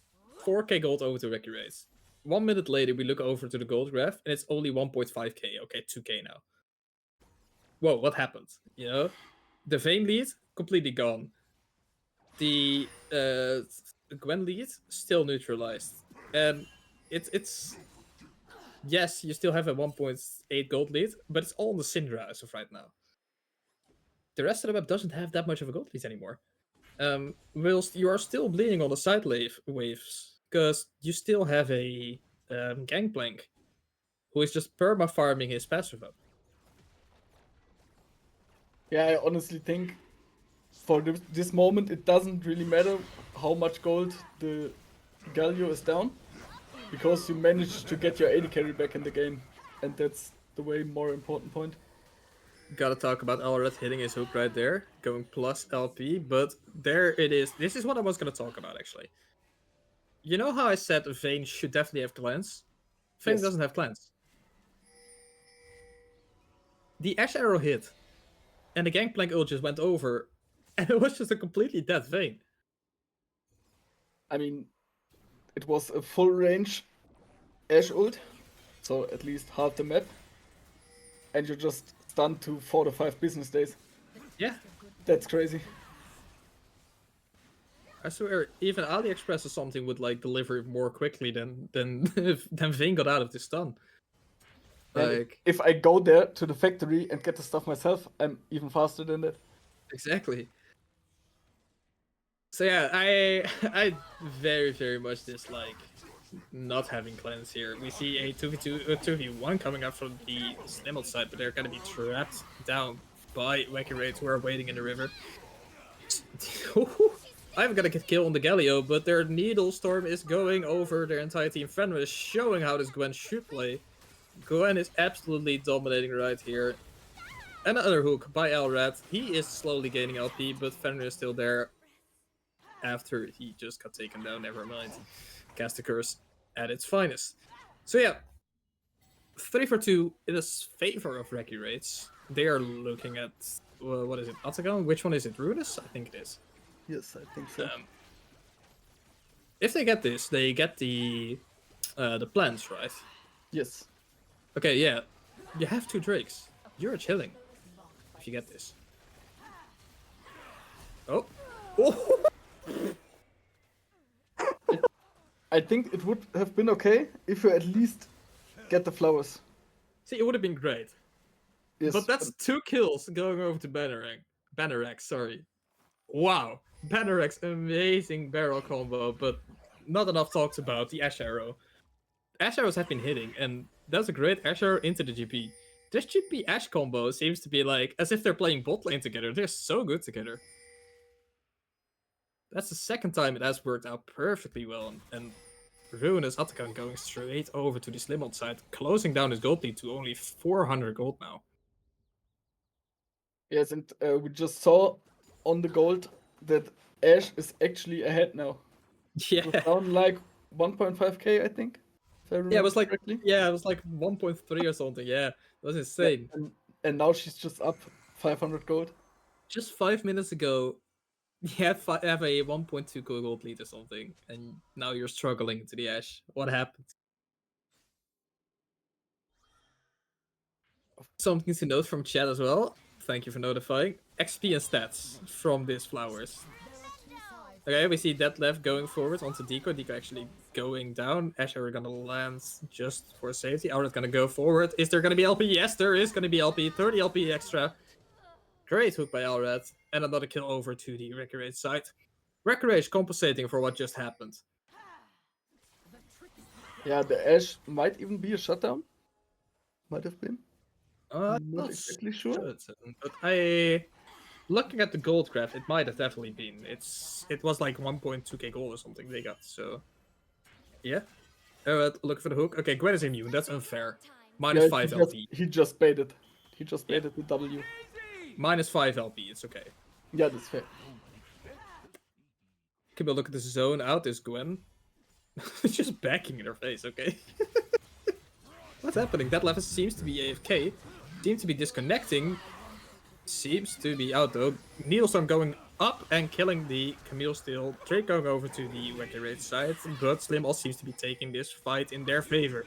4k gold over to Wacky Wraiths. 1 minute later, we look over to the gold graph, and it's only 1.5k. Okay, 2k now. Whoa, what happened? You know, the Vayne lead completely gone. The Gwen lead still neutralized, and it's yes, you still have a 1.8 gold lead, but it's all on the Syndra as of right now. The rest of the map doesn't have that much of a gold lead anymore. Whilst you are still bleeding on the side waves, because you still have a Gangplank who is just perma farming his passive up. Yeah, I honestly think for this moment it doesn't really matter how much gold the Galio is down, because you managed to get your AD carry back in the game, and that's the way more important point. Gotta talk about Elred hitting his hook right there, going plus LP, but there it is. This is what I was gonna talk about actually. You know how I said Vayne should definitely have cleanse? Vayne doesn't have cleanse. The Ashe arrow hit, and the Gangplank ult just went over, and it was just a completely dead Vayne. I mean, it was a full range Ashe ult, so at least half the map, and you're just stunned to 4 to 5 business days. Yeah. That's crazy. I swear, even AliExpress or something would like deliver more quickly than Vayne got out of this stun. Like, if I go there to the factory and get the stuff myself, I'm even faster than that. Exactly. So yeah, I very, very much dislike not having cleanse here. We see a 2v1 coming up from the SlimOdds side, but they're gonna be trapped down by Wacky Wraiths who are waiting in the river. I'm gonna get killed on the Galio, but their Needle Storm is going over their entire team. Fenrir is showing how this Gwen should play. Gwen is absolutely dominating right here. Another hook by Elred. He is slowly gaining LP, but Fenrir is still there after he just got taken down. Never mind. Cast a curse at its finest. So yeah, 3 for 2 in favor of Wacky Wraiths. They are looking at what is it? Atagon? Which one is it? Rudis? I think it is. Yes, I think so. If they get this, they get the plants, right? Yes. Okay, yeah. You have 2 Drakes. You're chilling if you get this. Oh. Oh. I think it would have been okay if you at least get the flowers. See, it would have been great. Yes, but that's 2 kills going over to Bannerack, sorry. Wow, Panorex, amazing barrel combo, but not enough talks about the Ash Arrow. Ash Arrows have been hitting, and that's a great Ash Arrow into the GP. This GP Ash combo seems to be like as if they're playing bot lane together. They're so good together. That's the second time it has worked out perfectly well, and Ruinous Atakan going straight over to the SlimOdds side, closing down his gold lead to only 400 gold now. Yes, and we just saw on the gold that Ash is actually ahead now. Yeah, It was down like 1.5k, I think. If I remember yeah, it was like correctly. 1.3 or something. Yeah, it was insane. And now she's just up 500 gold. Just 5 minutes ago, you have a 1.2 gold lead or something, and now you're struggling into the Ash. What happened? Something to note from chat as well. Thank you for notifying. XP and stats from these flowers. Okay, we see Detlef going forward onto Deco. Deco actually going down. Ash are gonna land just for safety. Aura's gonna go forward. Is there gonna be LP? Yes, there is gonna be LP. 30 LP extra. Great hook by Alred. And another kill over to the Wreckage side. Wreckage compensating for what just happened. Yeah, the Ash might even be a shutdown. Might have been. Not exactly sure. Certain, but looking at the gold graph, it might have definitely been. It was like 1.2k gold or something they got. So yeah. Look for the hook. Okay, Gwen is immune. That's unfair. Minus 5 LP. He just baited. He just baited the W. Minus 5 LP. It's okay. Yeah, that's fair. Can we look at the zone out? Is Gwen just backing in her face? Okay. What's happening? That level seems to be AFK. Seems to be disconnecting. Seems to be out though. Needlestorm going up and killing the Camille still. Drake going over to the Wacky side. But SlimOdds seems to be taking this fight in their favor.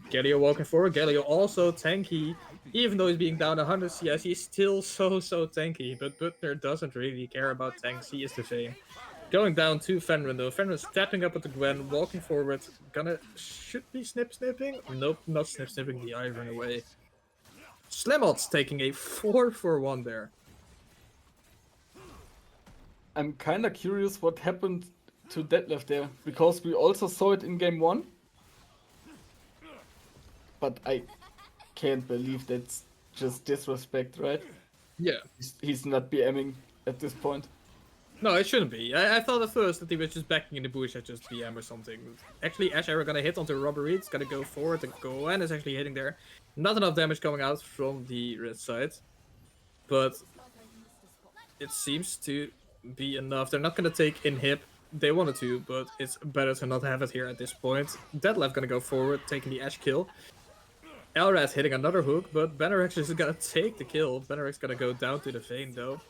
Galio walking forward. Galio also tanky. Even though he's being down 100 CS, he's still so tanky. But Butner doesn't really care about tanks. He is the same. Going down to Fenrir though. Fenrir stepping up with the Gwen, walking forward. Should be snipping? Nope, not snipping the Iron away. SlimOdds taking a 4-for-1 there. I'm kinda curious what happened to Detlef there, because we also saw it in game 1. But I can't believe that's just disrespect, right? Yeah. He's not BMing at this point. No, it shouldn't be. I thought at first that he was just backing in the bush at just BM or something. Actually, Ash Arrow gonna hit onto Robert Reed. It's gonna go forward. The Gwen is actually hitting there. Not enough damage coming out from the red side. But it seems to be enough. They're not gonna take inhib. They wanted to, but it's better to not have it here at this point. Detlef gonna go forward, taking the Ash kill. Elraz hitting another hook, but Benarex is gonna take the kill. Benarex gonna go down to the Vayne though.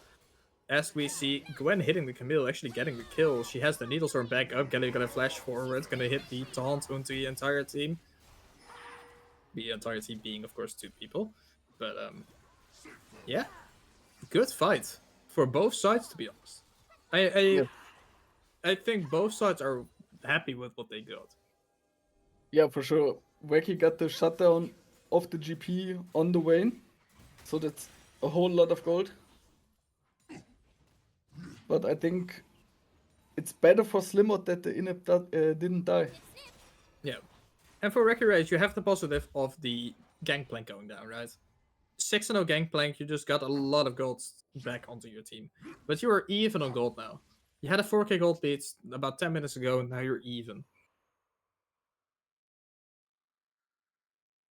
As we see Gwen hitting the Camille, actually getting the kill. She has the Needlestorm back up. Galio gonna flash forward, gonna hit the taunt onto the entire team. The entire team being, of course, 2 people. But, yeah. Good fight. For both sides, to be honest. I think both sides are happy with what they got. Yeah, for sure. Wacky got the shutdown of the GP on the Vayne. So that's a whole lot of gold. But I think it's better for SlimOdds that the inhib didn't die. Yeah. And for Wrecky Rage, you have the positive of the Gangplank going down, right? 6-0 Gangplank, you just got a lot of gold back onto your team. But you are even on gold now. You had a 4k gold lead about 10 minutes ago, and now you're even.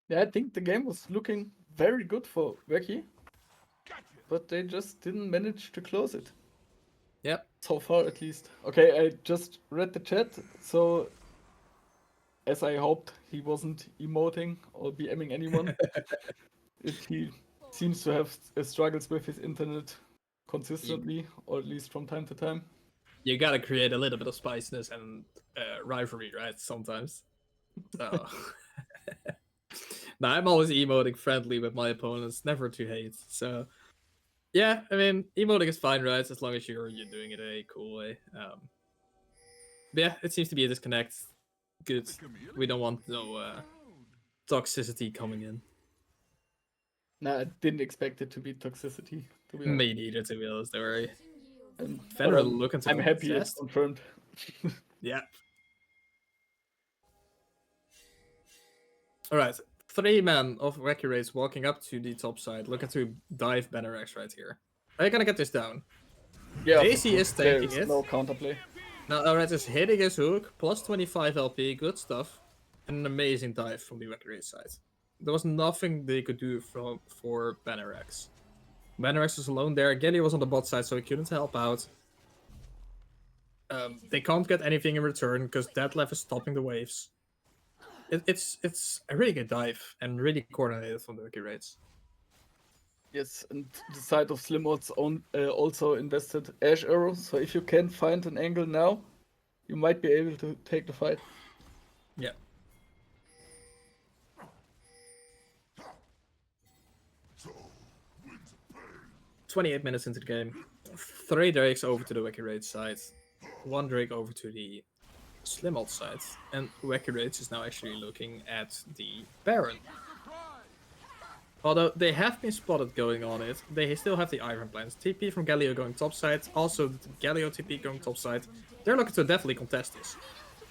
Yeah, I think the game was looking very good for Wacky. But they just didn't manage to close it. Yep. So far, at least. Okay, I just read the chat, so as I hoped, he wasn't emoting or BMing anyone. He seems to have struggles with his internet consistently, or at least from time to time. You gotta create a little bit of spiciness and rivalry, right? Sometimes. So. Now, I'm always emoting friendly with my opponents, never to hate. So. Yeah, I mean, emoting is fine, right? As long as you're doing it in a cool way. But yeah, it seems to be a disconnect. Good. We don't want no toxicity coming in. Nah, I didn't expect it to be toxicity, to be honest. Me neither, to be honest, don't worry. And Fenrir looking to I'm happy contest. it's confirmed. Yeah. All right. 3 men of Wacky Wraiths walking up to the top side, looking to dive Banner X right here. Are you gonna get this down? Yeah, Daisy is taking there's it. no counterplay. Now Elred is hitting his hook, plus 25 LP, good stuff. And an amazing dive from the Wacky Wraiths side. There was nothing they could do for Banner X. Banner X was alone there. Gilly was on the bot side, so he couldn't help out. They can't get anything in return because Deadlift is stopping the waves. It's a really good dive and really coordinated from the Wacky Wraiths. Yes, and the side of SlimOdds also invested Ash Arrow, so if you can find an angle now, you might be able to take the fight. Yeah. "28 minutes into the game. 3 Drakes over to the Wacky Wraiths side. 1 Drake over to the SlimOdds side. And Wacky Wraiths is now actually looking at the Baron. Although they have been spotted going on it, they still have the Iron plans. TP from Galio going topside, also the Galio TP going topside. They're looking to definitely contest this.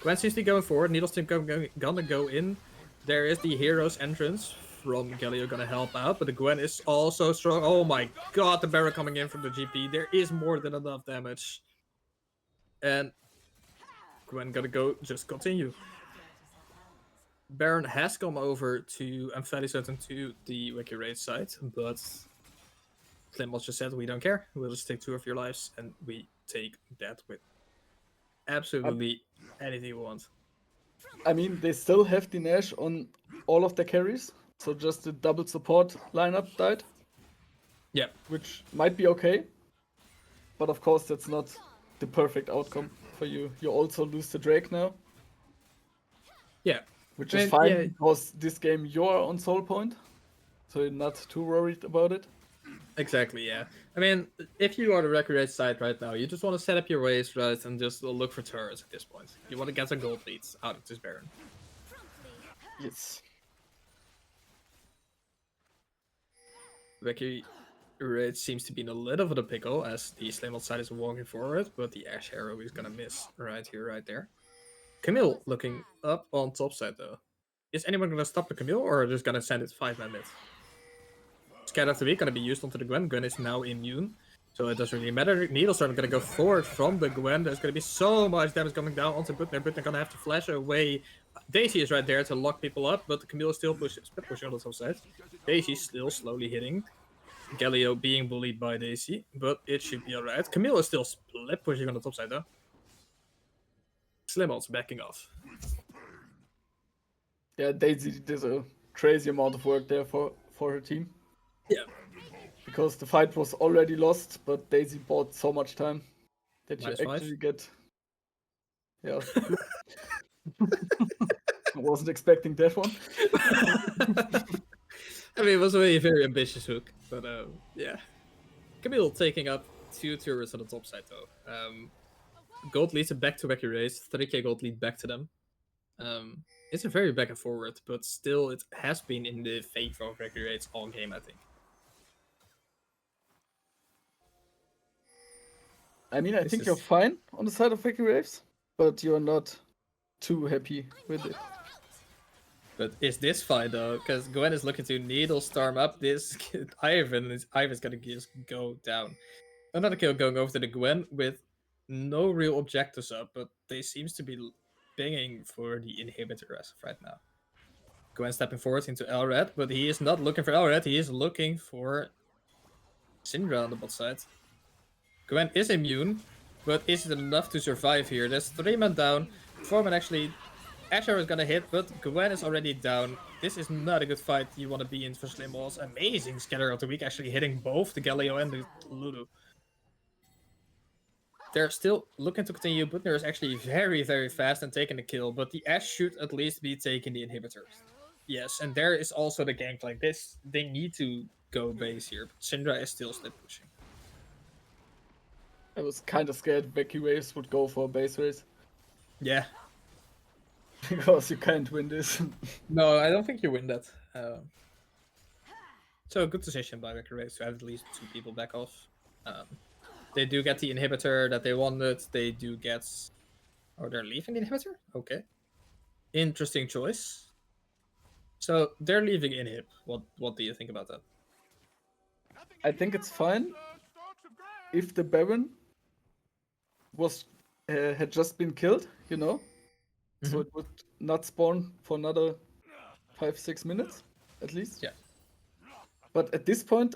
Gwen seems to be going forward, Needle's team gonna go in. There is the Hero's entrance from Galio gonna help out, but the Gwen is also strong. Oh my god, the Baron coming in from the GP. There is more than enough damage. And Gwen gotta go just continue. Baron has come over to, I'm fairly certain, to the Wacky Wraiths side, but SlimOdds just said, we don't care. We'll just take 2 of your lives, and we take that with absolutely anything we want. I mean, they still have the Nash on all of their carries, so just the double support lineup died. Yeah. Which might be okay, but of course that's not the perfect outcome for you. You also lose the Drake now. Yeah. Which is fine, because this game you're on soul point, so you're not too worried about it. Exactly, yeah. I mean, if you are the Wacky Wraiths side right now, you just want to set up your waves, right, and just look for turrets at this point. You want to get some gold leads out of this Baron. Yes. Wacky Wraiths seems to be in a little bit of a pickle as the SlimOdds side is walking forward, but the Ash Arrow is gonna miss right here, right there. Camille looking up on top side though. Is anyone gonna stop the Camille or just gonna send it 5-man mid? Scared of the Week gonna be used onto the Gwen. Gwen is now immune, so it doesn't really matter. Needlestorm gonna go forward from the Gwen. There's gonna be so much damage coming down onto Butner. Butner gonna have to flash away. Daisy is right there to lock people up, but Camille is still pushing on the top side. Daisy's still slowly hitting. Galio being bullied by Daisy, but it should be alright. Camille is still split pushing on the top side though. SlimOdds backing off. Yeah, Daisy did a crazy amount of work there for her team. Yeah. Because the fight was already lost, but Daisy bought so much time that Nice you actually get... Yeah. I wasn't expecting that one. I mean, it was a very ambitious hook, but yeah. Camille taking up 2 turrets on the top side though. Gold leads it back to Wacky Wraiths, 3k gold lead back to them. It's a very back and forward, but still it has been in the favor of Wacky Wraiths all game, I think. I mean, I think you're fine on the side of Wacky Wraiths, but you're not too happy with it. But is this fine though? Because Gwen is looking to needle storm up this Ivan's gonna just go down. Another kill going over to the Gwen with no real objectives up, but they seems to be pinging for the inhibitor as of right now. Gwen stepping forward into Elred, but he is not looking for Elred, he is looking for Syndra on the bot side. Gwen is immune, but is it enough to survive here? There's 3 men down, 4 men actually. Asher is gonna hit, but Gwen is already down. This is not a good fight you want to be in for SlimOdds. Amazing scatter of the week, actually hitting both the Galio and the Lulu. They're still looking to continue. Butner is actually very, very fast and taking the kill, but the Ash should at least be taking the inhibitors. Yes, and there is also the gank like this. They need to go base here, but Syndra is still slip pushing. I was kind of scared Wacky Wraiths would go for a base race. Yeah. Because you can't win this. No, I don't think you win that. So good decision by Wacky Wraiths to have at least 2 people back off. They do get the inhibitor that they wanted. They do get... Oh, they're leaving the inhibitor? Okay. Interesting choice. So they're leaving inhib. What do you think about that? I think it's fine if the Baron was had just been killed, you know, so it would not spawn for another 5-6 minutes at least. Yeah. But at this point,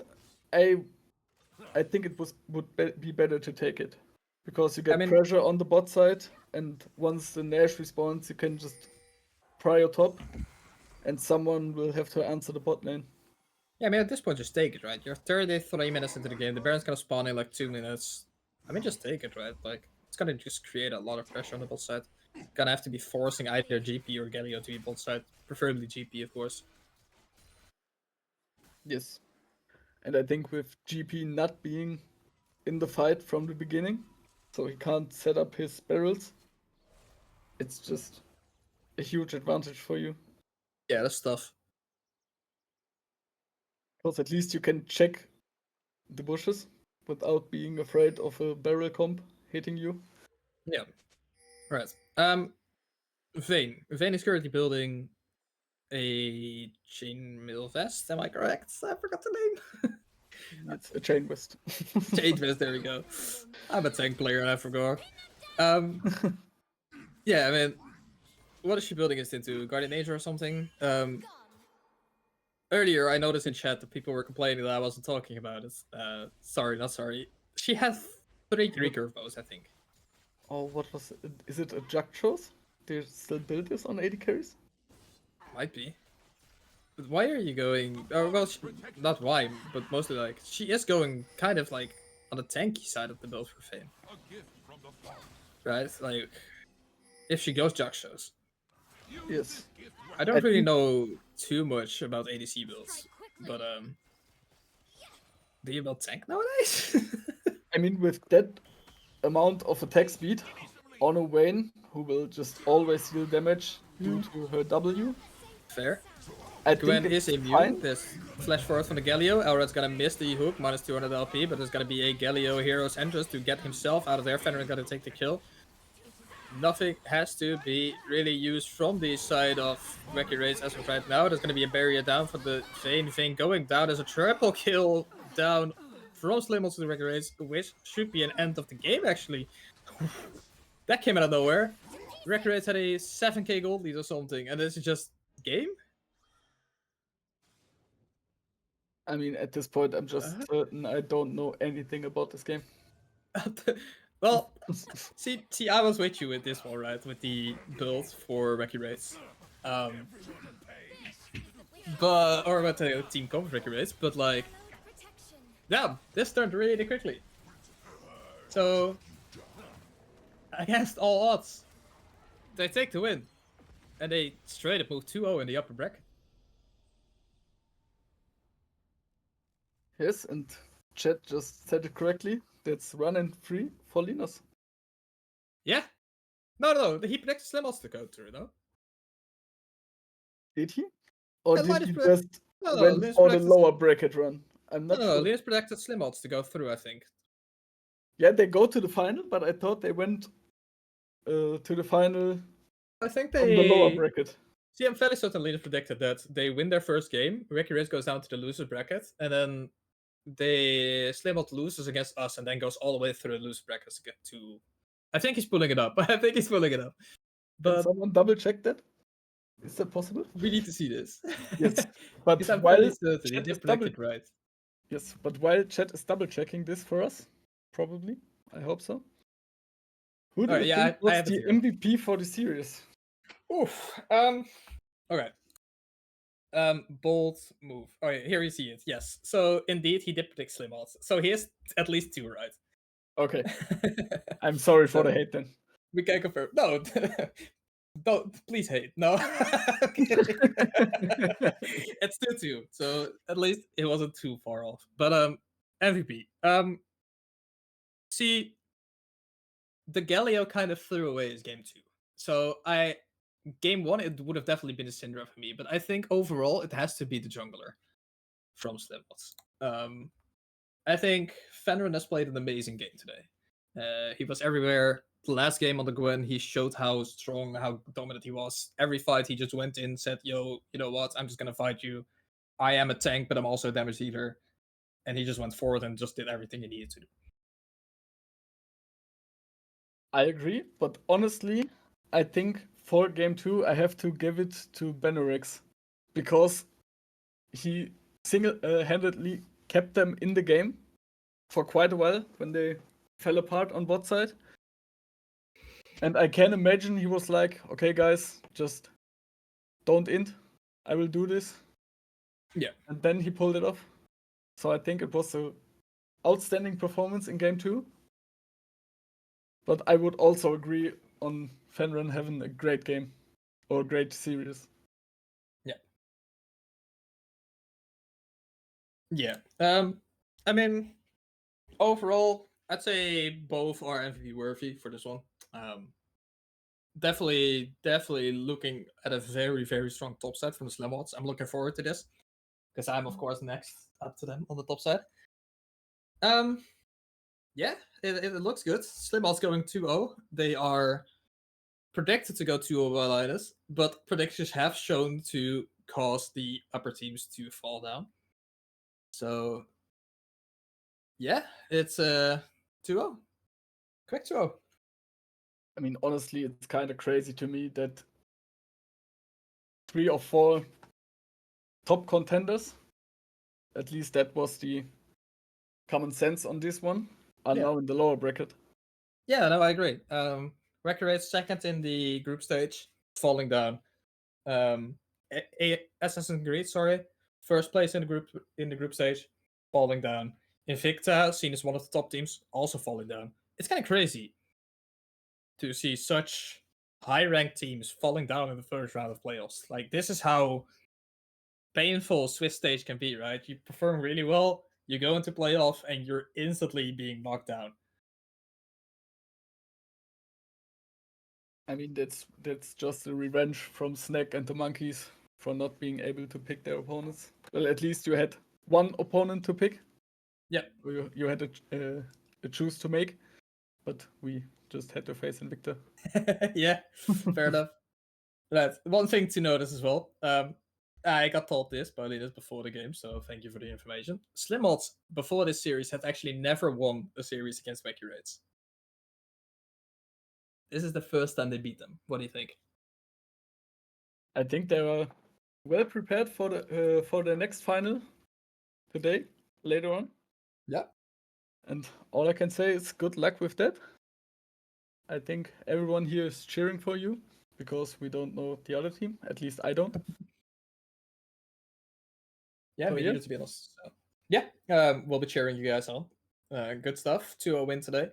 I think it would be better to take it because you get pressure on the bot side, and once the Nash respawns, you can just pry your top, and someone will have to answer the bot lane. Yeah, I mean, at this point, just take it, right? You're 33 minutes into the game. The Baron's gonna spawn in like 2 minutes. I mean, just take it, right? Like, it's gonna just create a lot of pressure on the bot side. Gonna have to be forcing either GP or Galio to be bot side, preferably GP, of course. Yes. And I think with GP not being in the fight from the beginning, so he can't set up his barrels, it's just a huge advantage for you. Yeah, that's tough. Because at least you can check the bushes without being afraid of a barrel comp hitting you. Yeah. Right. Vayne. Vayne is currently building a chainmail vest. Am I correct? I forgot the name. It's a chain vest. Chain vest. There we go. I'm a tank player and I forgot. Yeah, I mean, what is she building this into? Guardian Angel or something? Earlier, I noticed in chat that people were complaining that I wasn't talking about it. Sorry, not sorry. She has 3 recurve bows, I think. Oh, what was it? Is it a Jug Shows? Do you still build this on 80 carries? Might be. But why are you going... Oh, well, not why, but mostly like... She is going kind of like on the tanky side of the build for Vayne. Right? Like, if she goes Jug Shows. Yes. I don't really know too much about ADC builds, but do you build tank nowadays? I mean, with that amount of attack speed on a Vayne, who will just always deal damage due to her W. Fair. I Gwen think is immune. There's flash forward from the Galio. Elred's gonna miss the hook, minus 200 LP, but there's gonna be a Galio Hero's Entrance to get himself out of there. Fenrir's gonna take the kill. Nothing has to be really used from the side of Wacky Wraiths as of right now. There's going to be a barrier down for the Vayne. Vayne going down. There's a triple kill down from SlimOdds to the Wacky Wraiths, which should be an end of the game, actually. That came out of nowhere. Wacky Wraiths had a 7k gold lead or something, and this is just game? I mean, at this point, I'm just certain I don't know anything about this game. Well, see, I was with you with this one, right? With the build for Wacky Wraiths. Or with the team comp for Wacky Wraiths, but like, damn, this turned really quickly. So, against all odds, they take the win. And they straight up move 2-0 in the upper bracket. Yes, and chat just said it correctly. That's 1-3 for Linus. Yeah. No, he predicted SlimOdds to go through, no? Did he? Or Yeah, did he just went for the lower bracket run? I'm not sure. Linus predicted SlimOdds to go through, I think. Yeah, they go to the final, but I thought they went to the final. I think on the lower bracket. See, I'm fairly certain Linus predicted that they win their first game, Wacky Wraiths goes down to the loser bracket, and then SlimOdds loses against us and then goes all the way through the loser brackets to get to... I think he's pulling it up. I think he's pulling it up. But can someone double check that? Is that possible? We need to see this. Yes, but I'm while certain he did predict it right. Yes, but while chat is double checking this for us, probably, I hope so. Who do you think was the MVP for the series? Oof. Okay. Bold move. Oh, yeah, here you see it. Yes. So indeed, he did predict SlimOdds. So he has at least 2 right. Okay. I'm sorry for the hate then. We can confirm. No, don't please hate. No. It's still 2. So at least it wasn't too far off. But MVP. See, the Galio kind of threw away his game 2. So game 1 it would have definitely been a Syndra for me, but I think overall it has to be the jungler from SlimOdds. I think Fenrir has played an amazing game today. He was everywhere. The last game on the Gwen, he showed how strong, how dominant he was. Every fight, he just went in, said, "Yo, you know what? I'm just gonna fight you. I am a tank, but I'm also a damage dealer." And he just went forward and just did everything he needed to do. I agree, but honestly, I think for game 2, I have to give it to Benorex because he single-handedly kept them in the game for quite a while when they fell apart on bot side. And I can imagine he was like, okay, guys, just don't int. I will do this. Yeah. And then he pulled it off. So I think it was an outstanding performance in game 2. But I would also agree on Fenrir having a great game or a great series. Yeah. I mean, overall, I'd say both are MVP worthy for this one. Definitely looking at a very, very strong top side from the SlimOdds. I'm looking forward to this because I'm of course next up to them on the top side. Yeah, it looks good. SlimOdds going 2-0. They are predicted to go 2-0 by Linus, but predictions have shown to cause the upper teams to fall down. So yeah, it's 2-0. Quick 2-0. I mean, honestly, it's kind of crazy to me that 3 or 4 top contenders, at least that was the common sense on this one, are now in the lower bracket. Yeah, no, I agree. Wraiths second in the group stage, falling down. Assassin's Creed, sorry, first place in the group stage, falling down. Invicta, seen as one of the top teams, also falling down. It's kind of crazy to see such high-ranked teams falling down in the first round of playoffs. Like, this is how painful Swiss stage can be, right? You perform really well, you go into playoff, and you're instantly being knocked down. I mean, that's just a revenge from Snack and the monkeys for not being able to pick their opponents. Well, at least you had one opponent to pick. Yeah. You had a choose to make, but we just had to face Invicta. Yeah, fair enough. Right. One thing to notice as well. I got told this by Linus before the game, so thank you for the information. SlimOdds before this series had actually never won a series against Wacky Wraiths. This is the first time they beat them. What do you think? I think they were well prepared for the next final today, later on. Yeah. And all I can say is good luck with that. I think everyone here is cheering for you because we don't know the other team. At least I don't. Yeah, So, me neither, to be honest. So, yeah, we'll be cheering you guys on. Good stuff. 2-0 win today.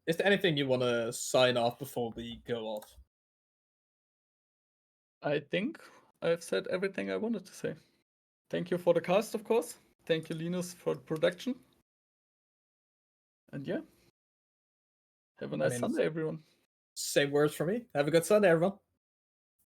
Is there anything you want to sign off before we go off? I think I've said everything I wanted to say. Thank you for the cast, of course. Thank you, Linus, for the production. And yeah, have a nice Sunday, everyone. Same words for me. Have a good Sunday, everyone.